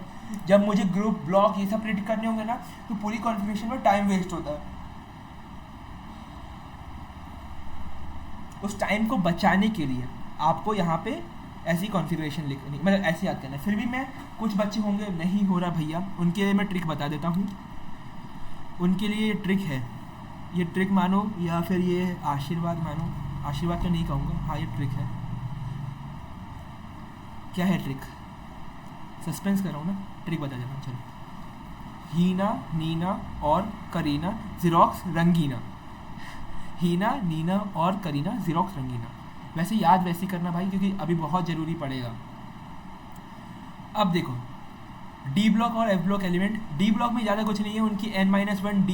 जब मुझे ग्रुप ब्लॉक ये सब प्रेडिक्ट करने होंगे ना, तो पूरी कॉन्फ़िगरेशन में टाइम वेस्ट होता है। उस टाइम को बचाने के लिए आपको यहाँ पे ऐसी कॉन्फ़िगरेशन लिखनी, मतलब ऐसे याद करना है। फिर भी मैं कुछ बच्चे होंगे नहीं हो रहा भैया, उनके लिए मैं ट्रिक बता देता हूँ। उनके लिए ट्रिक है, ये ट्रिक मानो या फिर ये आशीर्वाद मानो, आशीर्वाद तो नहीं कहूँगा, हाँ ये ट्रिक है। क्या है ट्रिक, सस्पेंस कर रहा हूँ ना, ट्रिक बता देता हूँ चलो। हीना, नीना और करीना ज़ेरॉक्स रंगीना, हीना, नीना और करीना ज़ेरॉक्स रंगीना। वैसे याद वैसे करना भाई, क्योंकि अभी बहुत ज़रूरी पड़ेगा। अब देखो डी ब्लॉक और F block element, D block में ज़्यादा कुछ नहीं है, उनकी n-1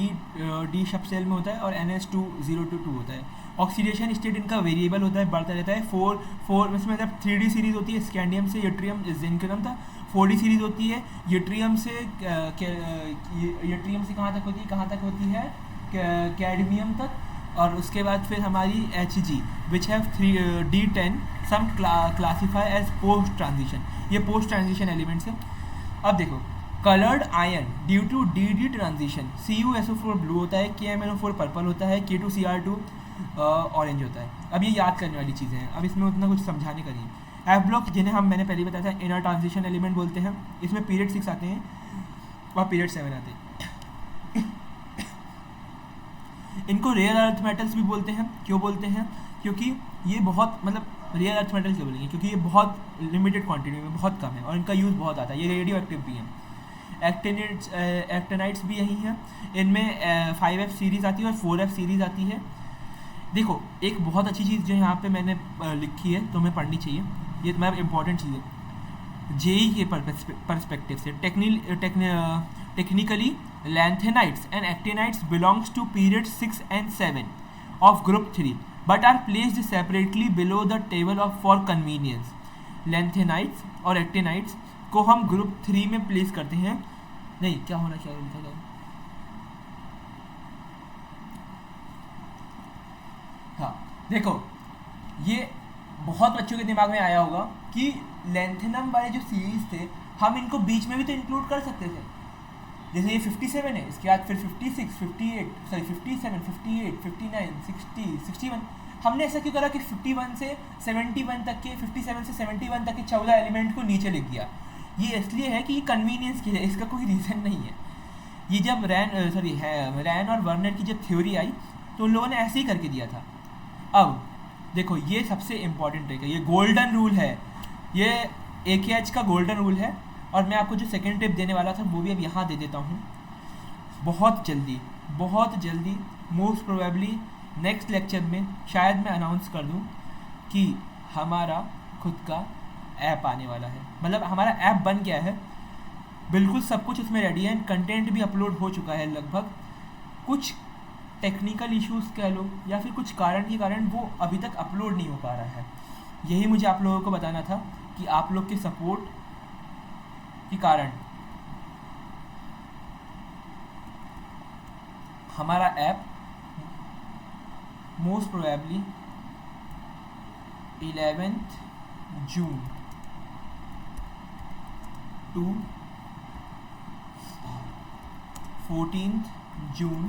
डी सब सेल में होता है और ns2 होता है। ऑक्सीडेशन स्टेट इनका वेरिएबल होता है, बढ़ता रहता है। फोर इसमें मतलब 3D सीरीज होती है स्कैंडियम से यूट्रियम जिंकनम था, 4D सीरीज होती है यूट्रियम से कहाँ तक होती है कैडमियम तक, और उसके बाद फिर हमारी Hg which have D10 some classify as post transition, ये पोस्ट ट्रांजिशन एलिमेंट्स है। अब देखो coloured ion due to d transition, CuSO4 blue होता है, KMnO4 पर्पल होता है, K2Cr2 ऑरेंज होता है। अब ये याद करने वाली चीज़ें हैं, अब इसमें उतना कुछ समझाने का नहीं। एफ ब्लॉक जिन्हें मैंने पहले बताया था इनर ट्रांजिशन एलिमेंट बोलते हैं, इसमें पीरियड 6 आते हैं और पीरियड 7 आते हैं। इनको रेयर अर्थ मेटल्स भी बोलते हैं। क्यों बोलते हैं? क्योंकि ये बहुत मतलब रेयर अर्थ मेटल क्यों बोलेंगे, क्योंकि ये बहुत लिमिटेड क्वांटिटी में बहुत कम है और इनका यूज़ बहुत आता है, ये रेडियो एक्टिव भी हैं। एक्टेनाइट्स भी यही हैं, इनमें 5F सीरीज़ आती है और 4F सीरीज़ आती है। देखो एक बहुत अच्छी चीज़ जो यहाँ पे मैंने लिखी है तुम्हें पढ़नी चाहिए, ये तुम्हारा इंपॉर्टेंट चीज़ है जेई के परस्पेक्टिव से। Technically lanthanides and actinides belongs to period 6 and 7 of group 3 but are placed separately below the table of for convenience। लैंथेनाइट्स और एक्टेनाइट्स को हम ग्रुप 3 में प्लेस करते हैं। नहीं क्या होना चाहिए, हाँ देखो ये बहुत बच्चों के दिमाग में आया होगा कि लैंथेनम वाले जो सीरीज थे हम इनको बीच में भी तो इंक्लूड कर सकते थे, जैसे ये 57 है, इसके बाद फिर 57, 58, 59, 60, 61। हमने ऐसा क्यों करा कि 51 से 71 तक के 57 से 71 तक के 14 एलिमेंट को नीचे लिख दिया? ये इसलिए है कि ये कन्वीनियंस की है, इसका कोई रीज़न नहीं है। ये जब रैन और वर्नर की जब थ्योरी आई तो उन लोगों ने ऐसे ही करके दिया था। अब देखो ये सबसे इम्पॉर्टेंट है, ये गोल्डन रूल है, ये AKH का गोल्डन रूल है। और मैं आपको जो सेकेंड टिप देने वाला था वो भी अब यहाँ दे देता हूँ बहुत जल्दी। मोस्ट प्रोबेबली नेक्स्ट लेक्चर में शायद मैं अनाउंस कर दूँ कि हमारा खुद का ऐप आने वाला है, मतलब हमारा ऐप बन गया है, बिल्कुल सब कुछ उसमें रेडी है, कंटेंट भी अपलोड हो चुका है लगभग। कुछ टेक्निकल इश्यूज़ कह लो या फिर कुछ कारण के कारण वो अभी तक अपलोड नहीं हो पा रहा है। यही मुझे आप लोगों को बताना था कि आप लोग के सपोर्ट के कारण हमारा app most probably 11 June to 14 June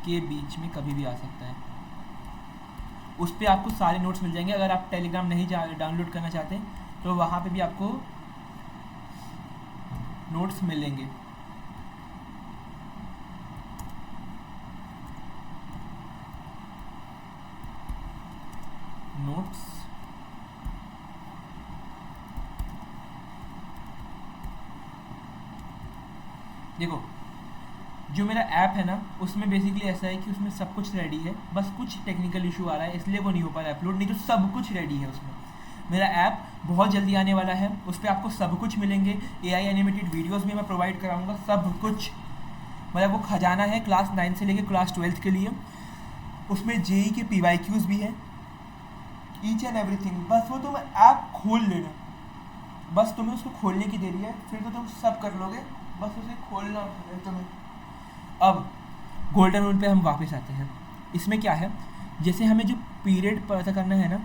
के बीच में कभी भी आ सकता है। उस पर आपको सारे नोट्स मिल जाएंगे। अगर आप टेलीग्राम नहीं डाउनलोड करना चाहते तो वहाँ पे भी आपको नोट्स मिलेंगे। नोट्स देखो जो मेरा ऐप है ना उसमें बेसिकली ऐसा है कि उसमें सब कुछ रेडी है, बस कुछ टेक्निकल इशू आ रहा है इसलिए वो नहीं हो पा रहा है अपलोड, नहीं तो सब कुछ रेडी है उसमें। मेरा ऐप बहुत जल्दी आने वाला है, उस पर आपको सब कुछ मिलेंगे। AI एनिमेटेड वीडियोस भी मैं प्रोवाइड कराऊंगा, सब कुछ, मतलब वो खजाना है क्लास 9 से लेकर क्लास 12 के लिए। उसमें JEE के PYQs भी है, ईच एंड एवरीथिंग। बस वो तुम्हें ऐप खोल लेना, बस तुम्हें उसको खोलने की देरी है, फिर तो तुम सब कर लोगे, बस उसे खोलना है तुम्हें। अब गोल्डन रूल पे हम वापस आते हैं। इसमें क्या है, जैसे हमें जो पीरियड पता करना है ना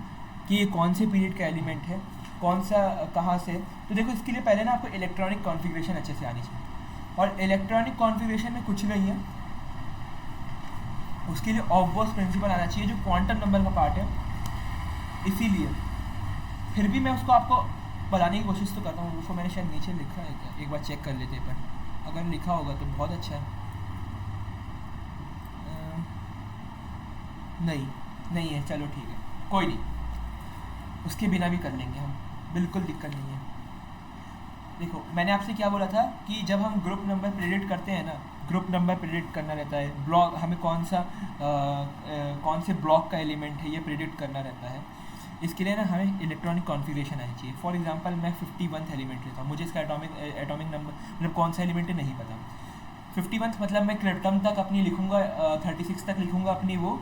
कि ये कौन से पीरियड का एलिमेंट है, कौन सा कहाँ से, तो देखो इसके लिए पहले ना आपको इलेक्ट्रॉनिक कॉन्फ़िगरेशन अच्छे से आनी चाहिए। और इलेक्ट्रॉनिक कॉन्फ़िगरेशन में कुछ नहीं है, उसके लिए ऑफ-बोस प्रिंसिपल आना चाहिए जो क्वांटम नंबर का पार्ट है। इसीलिए फिर भी मैं उसको आपको बताने की कोशिश तो करता हूँ। उसको मैंने शायद नीचे लिखा है क्या, एक बार चेक कर लेते हैं, पर अगर लिखा होगा तो बहुत अच्छा है। नहीं है, चलो ठीक है, कोई नहीं, उसके बिना भी कर लेंगे हम, बिल्कुल दिक्कत नहीं है। देखो मैंने आपसे क्या बोला था कि जब हम ग्रुप नंबर प्रेडिक्ट करते हैं ना, ग्रुप नंबर प्रेडिक्ट करना रहता है, ब्लॉक हमें कौन सा कौन से ब्लॉक का एलिमेंट है ये प्रिडिक्ट करना रहता है। इसके लिए ना हमें इलेक्ट्रॉनिक कॉन्फ़िगरेशन आनी चाहिए। फॉर एग्जांपल मैं 51th एलिमेंट लेता हूँ, मुझे इसका एटॉमिक नंबर मतलब कौन सा एलिमेंट है नहीं पता। 51th मतलब मैं क्रिप्टम तक अपनी लिखूँगा, 36 तक लिखूँगा अपनी वो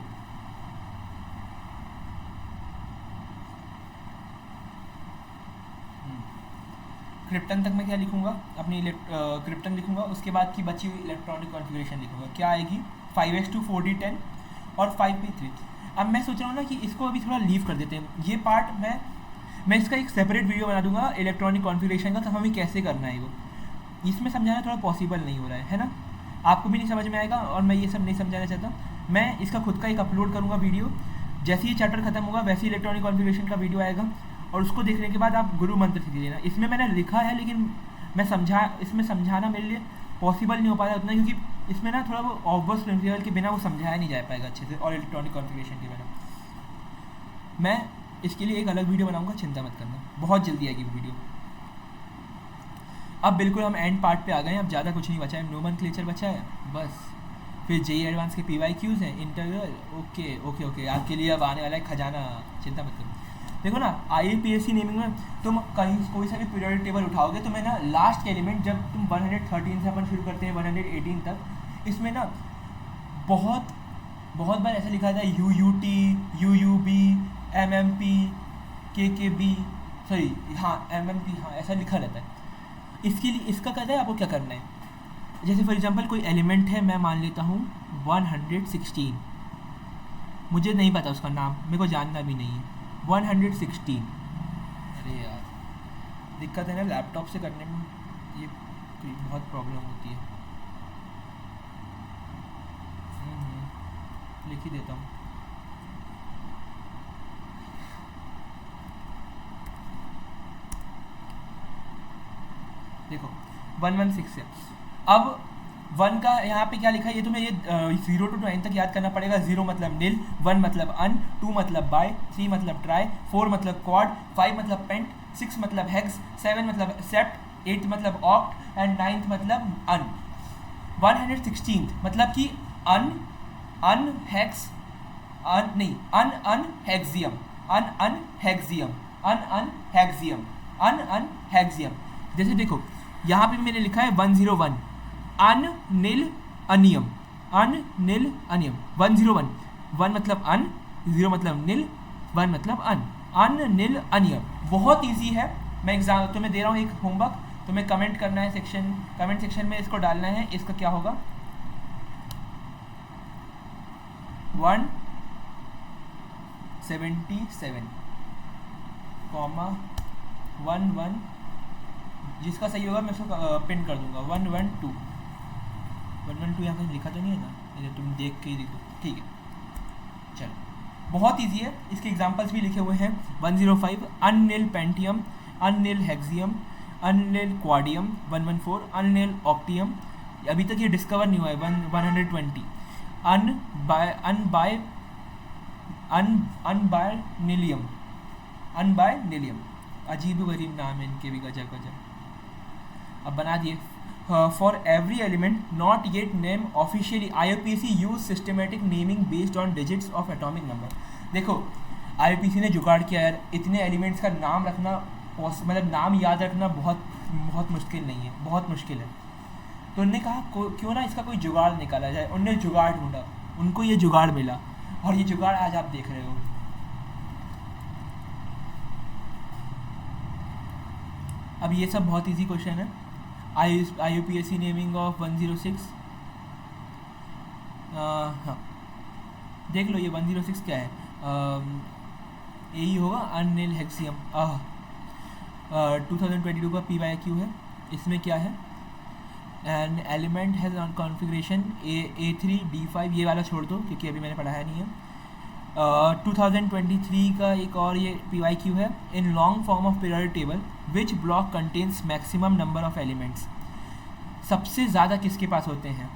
क्रिप्टन तक मैं क्या लिखूँगा अपनी क्रिप्टन लिखूँगा। उसके बाद की बची हुई इलेक्ट्रॉनिक कॉन्फ़िगरेशन लिखूँगा, क्या आएगी 5s2 4d10 और 5p3। अब मैं सोच रहा हूँ ना कि इसको अभी थोड़ा लीव कर देते हैं, ये पार्ट मैं इसका एक सेपरेट वीडियो बना दूंगा इलेक्ट्रॉनिक कॉन्फ़िगरेशन का, तो हमें कैसे करना है वो इसमें समझाना थोड़ा पॉसिबल नहीं हो रहा है ना, आपको भी नहीं समझ में आएगा और मैं ये सब नहीं समझाना चाहता। मैं इसका खुद का एक अपलोड करूँगा वीडियो, जैसे ही चैप्टर खत्म होगा वैसे ही इलेक्ट्रॉनिक कॉन्फ़िगरेशन का वीडियो आएगा और उसको देखने के बाद आप गुरु मंत्र सीख लेना। इसमें मैंने लिखा है लेकिन इसमें समझाना मेरे लिए पॉसिबल नहीं हो पाता उतना, क्योंकि इसमें ना थोड़ा वो ऑब्वियस प्रिंसिपल के बिना वो समझाया नहीं जा पाएगा अच्छे से, और इलेक्ट्रॉनिक कॉन्फ़िगरेशन के बिना। मैं इसके लिए एक अलग वीडियो बनाऊंगा, चिंता मत करना, बहुत जल्दी आएगी वीडियो। अब बिल्कुल हम एंड पार्ट पे आ गए हैं, अब ज़्यादा कुछ नहीं बचा है, नोमेनक्लेचर बचा है बस, फिर जेई एडवांस के PYQs हैं, इंटरवल। ओके ओके ओके, आपके लिए अब आने वाला है खजाना, चिंता मत करो। देखो ना IUPAC नेमिंग में तुम कहीं कोई सा भी पीरियोडिक टेबल उठाओगे तो मैं ना लास्ट के एलिमेंट जब तुम 113 से अपन शुरू करते हैं 118 तक, इसमें ना बहुत बार ऐसा लिखा था UUT, UUB, MMP, KKB, sorry हाँ MMP, हाँ ऐसा लिखा रहता है। इसके लिए इसका कहता है आपको क्या करना है, जैसे फॉर एग्जांपल कोई एलिमेंट है, मैं मान लेता हूँ 116, मुझे नहीं पता उसका नाम, मेरे को जानना भी नहीं है 116। अरे यार दिक्कत है ना लैपटॉप से करने में, ये बहुत प्रॉब्लम होती है। लिख ही देता हूँ। देखो 116 है। अब 1 का यहाँ पे क्या लिखा है, ये तुम्हें ये 0 to 9 तक याद करना पड़ेगा। 0 मतलब नील, 1 मतलब अन, 2 मतलब बाय, 3 मतलब ट्राई, 4 मतलब क्वाड, 5 मतलब पेंट, 6 मतलब हेक्स, 7 मतलब सेप्ट, 8 मतलब ऑक्ट एंड 9 मतलब अन। 116 मतलब कि अन हेक्स, हेक्सियम, हेक्सियम। जैसे देखो यहाँ पे मैंने लिखा है 101 अनिल अनियम, 101, 1 मतलब अन, 0 मतलब नील, 1 मतलब अनिल अनियम। बहुत इजी है, मैं एग्जाम तुम्हें दे रहा हूँ एक होमवर्क, तुम्हें कमेंट करना है कमेंट सेक्शन में इसको डालना है। इसका क्या होगा 177, 11, जिसका सही होगा मैं उसको पिन कर दूंगा। 112 यहाँ पे लिखा तो नहीं है ना, ये तुम देख के ही देखो, ठीक है चलो बहुत इजी है। इसके एग्जांपल्स भी लिखे हुए हैं। 105 अननील पेंटियम, अननील हेक्सियम, अननील क्वाडियम, 114 अननील ऑक्टियम, अभी तक ये डिस्कवर नहीं हुआ है। 120 अनबायनिलियम, अजीब गरीब नाम है इनके भी, गजब। अब बना दिए। For every element not yet name officially, IUPAC use systematic naming based on digits of atomic number. देखो IUPAC ने जुगाड़ किया यार, इतने एलिमेंट्स का नाम रखना मतलब नाम याद रखना बहुत मुश्किल नहीं है, बहुत मुश्किल है। तो उन्होंने कहा क्यों ना इसका कोई जुगाड़ निकाला जाए। उन्होंने जुगाड़ ढूंढा, उनको ये जुगाड़ मिला और ये जुगाड़ आज आप देख रहे हो। अब ये सब बहुत इजी क्वेश्चन है। IUPAC नेमिंग ऑफ 106, हाँ देख लो ये 106 क्या है, यही होगा अननील हेक्सियम। 2022 का PYQ है, इसमें क्या है, an element has on configuration A3D5, ये वाला छोड़ दो क्योंकि अभी मैंने पढ़ाया नहीं है। 2023 का एक और ये PYQ है, in long form of periodic table which block contains maximum number of elements. सबसे ज़्यादा किसके पास होते हैं,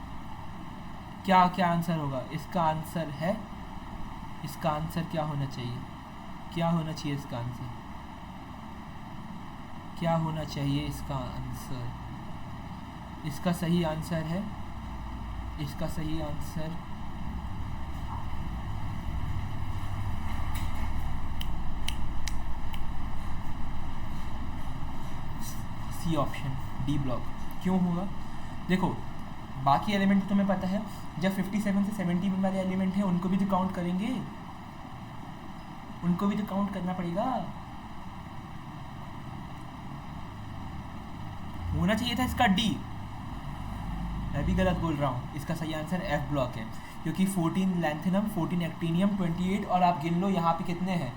क्या आंसर होगा इसका? आंसर है, इसका आंसर क्या होना चाहिए, क्या होना चाहिए इसका आंसर, क्या होना चाहिए इसका आंसर? इसका सही आंसर है, इसका सही answer C option, D block. क्यों होगा? देखो बाकी एलिमेंट तो तुम्हें पता है, जब 57 से 70 वाले एलिमेंट हैं उनको भी तो काउंट करेंगे, उनको भी तो काउंट करना पड़ेगा। होना चाहिए था इसका डी, मैं भी गलत बोल रहा हूँ। इसका सही आंसर एफ ब्लॉक है, क्योंकि 14 लैंथेनम, 14 एक्टिनियम, 28 और आप गिन लो यहाँ पे कितने हैं।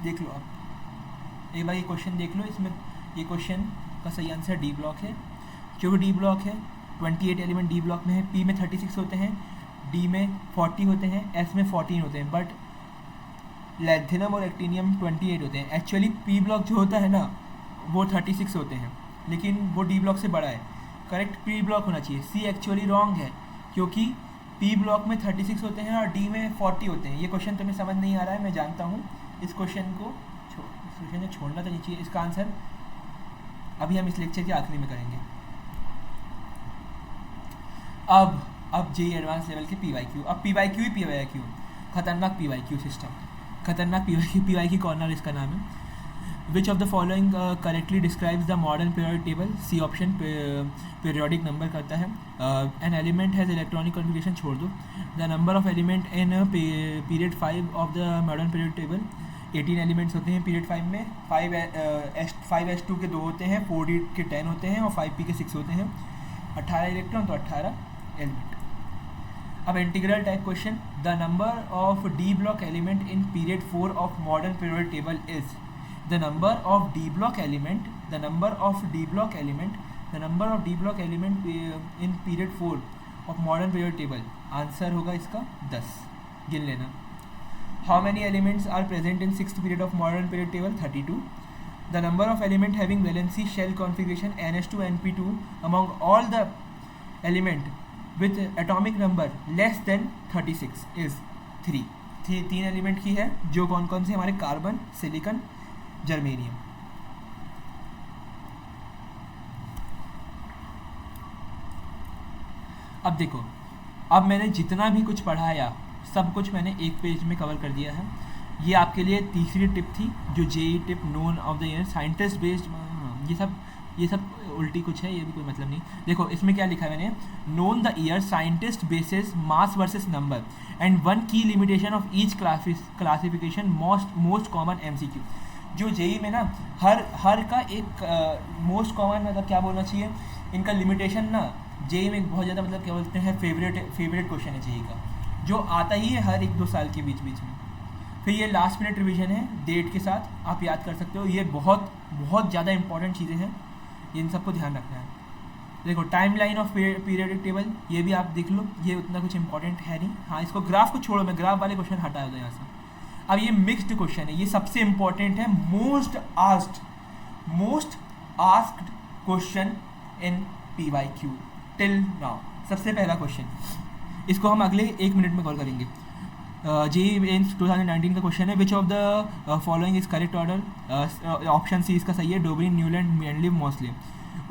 देख लो आप एक बार ये क्वेश्चन देख लो, इसमें ये क्वेश्चन का सही आंसर डी ब्लॉक है। क्योंकि डी ब्लॉक है, 28 एलिमेंट डी ब्लॉक में है, पी में 36 होते हैं, डी में 40 होते हैं, एस में 14 होते हैं, बट लैंथेनम और एक्टिनियम 28 होते हैं। एक्चुअली पी ब्लॉक जो होता है ना वो 36 होते हैं, लेकिन वो डी ब्लॉक से बड़ा है। करेक्ट पी ब्लॉक होना चाहिए, सी एक्चुअली रॉन्ग है, क्योंकि पी ब्लॉक में 36 होते हैं और डी में 40 होते हैं। ये क्वेश्चन तुम्हें समझ नहीं आ रहा है, मैं जानता हूँ। इस क्वेश्चन को छोड़ना तो नहीं चाहिए। इसका आंसर अभी हम इस लेक्चर के आखिरी में करेंगे। अब जे एडवांस लेवल के PYQ, अब PYQ ही PYQ, खतरनाक PYQ सिस्टम, खतरनाक PYQ कॉर्नर इसका नाम है। Which of the following correctly describes the modern periodic table? C option periodic number करता है। An element has electronic configuration छोड़ दो। The number of element in period 5 of the modern periodic table, 18 elements होते हैं period 5 में। 5s2 के 2 होते हैं, 4d के 10 होते हैं और 5p के 6 होते हैं। 18 इलेक्ट्रॉन तो 18 एलिमेंट। अब integral type question, the number of D block element in period 4 of modern periodic table is. The number of D block element, the number of D block element, the number of D block element in period 4 of modern periodic table. Answer होगा इसका 10, गिन लेना। How many elements are present in 6th period of modern period table? 32. The number of element having valency shell configuration NS2 NP2 among all the element with atomic number less than 36 is 3. 3 element की है, जो कौन कौन से हमारे carbon, silicon, germanium. अब देखो, अब मैंने जितना भी कुछ पढ़ाया सब कुछ मैंने एक पेज में कवर कर दिया है। ये आपके लिए तीसरी टिप थी, जो JEE tip none of the year scientist based. ये सब उल्टी कुछ है, ये भी कोई मतलब नहीं। देखो इसमें क्या लिखा है मैंने, known the year scientist basis mass versus number and one की limitation of each classification most common MCQ। जो जेई में ना हर का एक मोस्ट कॉमन, मतलब क्या बोलना चाहिए, इनका लिमिटेशन ना जेई में बहुत ज़्यादा, मतलब क्या बोलते हैं, फेवरेट क्वेश्चन है जेई का, जो आता ही है हर 1-2 साल के बीच में। फिर ये लास्ट मिनट रिवीजन है डेट के साथ, आप याद कर सकते हो। ये बहुत ज़्यादा इंपॉर्टेंट चीज़ें हैं, इन सबको ध्यान रखना है। देखो टाइमलाइन ऑफ पीरियोडिक टेबल, ये भी आप देख लो, ये उतना कुछ इंपॉर्टेंट है नहीं। हाँ, इसको ग्राफ को छोड़ो, मैं ग्राफ वाले क्वेश्चन हटा दो यहाँ से। अब ये मिक्स्ड क्वेश्चन है, ये सबसे इंपॉर्टेंट है, most asked question in PYQ till now. सबसे पहला क्वेश्चन, इसको हम अगले 1 मिनट में कॉल करेंगे। जेई मेंस 2019 का क्वेश्चन है, which of the following is correct order? Option C इसका सही है, डोबरिन, न्यूलैंड, मैंडलिव, मॉसले।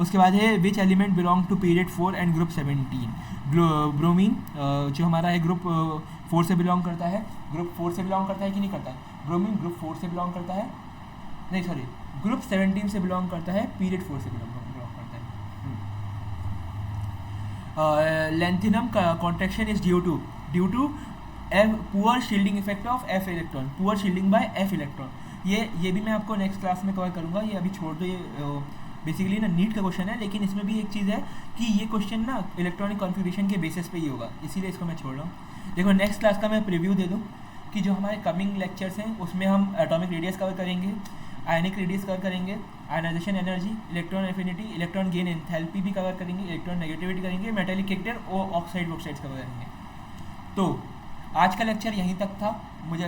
उसके बाद है which element belong to period 4 and group 17? Bromine, जो हमारा है ग्रुप 4 से बिलोंग करता है। ग्रुप 4 से बिलोंग करता है कि नहीं करता है? ब्रोमीन ग्रुप 4 से बिलोंग करता है, नहीं सॉरी, ग्रुप 17 से बिलोंग करता है, पीरियड 4 से बिलोंग करता है। लैंथिनम का contraction is due to poor shielding effect of F electron, poor shielding by F electron. ये भी मैं आपको नेक्स्ट क्लास में कवर करूँगा, ये अभी छोड़ दो। ये बेसिकली ना नीट का क्वेश्चन है, लेकिन इसमें भी एक चीज़ है कि ये क्वेश्चन ना इलेक्ट्रॉनिक कॉन्फ़िगरेशन के बेसिस पे ही होगा, इसीलिए इसको मैं छोड़ रहा हूँ। देखो नेक्स्ट क्लास का मैं प्रीव्यू दे दूँ कि जो हमारे कमिंग लेक्चर्स हैं उसमें हम एटॉमिक रेडियस कवर करेंगे, आयनिक रेडियस कवर करेंगे, ionization energy, electron affinity, electron gain enthalpy भी कवर करेंगे, इलेक्ट्रॉन नेगेटिविटी करेंगे, मेटालिक कैरेक्टर और ऑक्साइड्स कवर करेंगे। तो आज का लेक्चर यहीं तक था। मुझे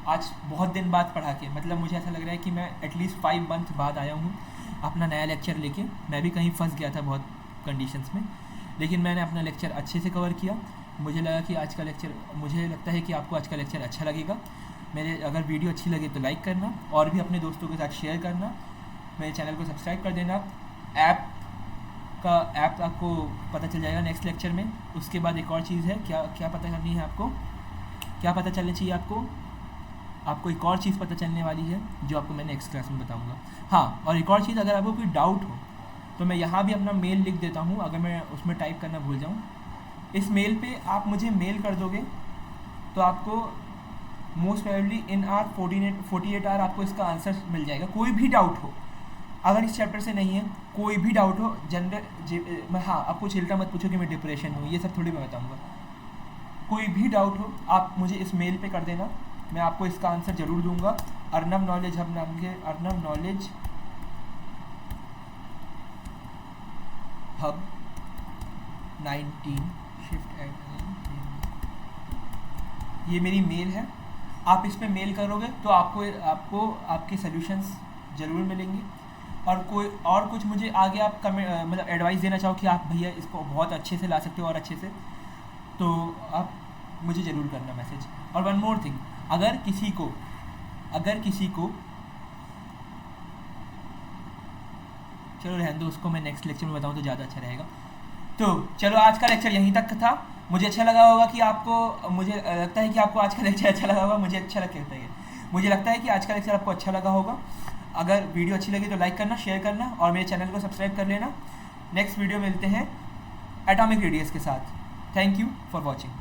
आज बहुत दिन बाद पढ़ा के, मतलब मुझे ऐसा लग रहा है कि मैं एटलीस्ट 5 मंथ बाद आया हूँ अपना नया लेक्चर लेके। मैं भी कहीं फंस गया था बहुत कंडीशंस में, लेकिन मैंने अपना लेक्चर अच्छे से कवर किया। मुझे लगता है कि आपको आज का लेक्चर अच्छा लगेगा। मेरे अगर वीडियो अच्छी लगे तो लाइक करना और भी अपने दोस्तों के साथ शेयर करना। मेरे चैनल को सब्सक्राइब कर देना। ऐप आपका ऐप आपको पता चल जाएगा नेक्स्ट लेक्चर में। उसके बाद एक और चीज़ है, क्या क्या पता करनी है आपको, क्या पता चलनी चाहिए आपको एक और चीज़ पता चलने वाली है जो आपको मैं नेक्स्ट क्लास में बताऊंगा। हाँ, और एक और चीज़, अगर आपको कोई डाउट हो तो मैं यहाँ भी अपना मेल लिख देता हूँ, अगर मैं उसमें टाइप करना भूल जाऊँ। इस मेल पे आप मुझे मेल कर दोगे तो आपको most probably in our 48 hour आपको इसका आंसर मिल जाएगा। कोई भी डाउट हो, अगर इस चैप्टर से नहीं है, कोई भी डाउट हो हाँ, आप कुछ उल्टा मत पूछो कि मैं डिप्रेशन में हूँ, ये सब थोड़ी मैं बताऊँगा। कोई भी डाउट हो आप मुझे इस मेल पे कर देना, मैं आपको इसका आंसर ज़रूर दूंगा। अर्नब नॉलेज हब नाम के, Arnab knowledge hub 19 shift eight, ये मेरी मेल है। आप इस पे मेल करोगे तो आपको आपके सॉल्यूशंस ज़रूर मिलेंगे। और कुछ मुझे आगे आप मतलब एडवाइस देना चाहो कि आप भैया इसको बहुत अच्छे से ला सकते हो और अच्छे से, तो आप मुझे ज़रूर करना मैसेज। और वन मोर थिंग, अगर किसी को चलो रहने दो, उसको मैं नेक्स्ट लेक्चर में बताऊँ तो ज़्यादा अच्छा रहेगा। तो चलो, आज का लेक्चर यहीं तक था। मुझे अच्छा लगा होगा कि आपको, मुझे लगता है कि आपको आज का लेक्चर अच्छा लगा होगा। मुझे लगता है कि आज का लेक्चर आपको अच्छा लगा होगा। अगर वीडियो अच्छी लगी तो लाइक करना, शेयर करना और मेरे चैनल को सब्सक्राइब कर लेना। नेक्स्ट वीडियो मिलते हैं एटॉमिक रेडियस के साथ। Thank you for watching.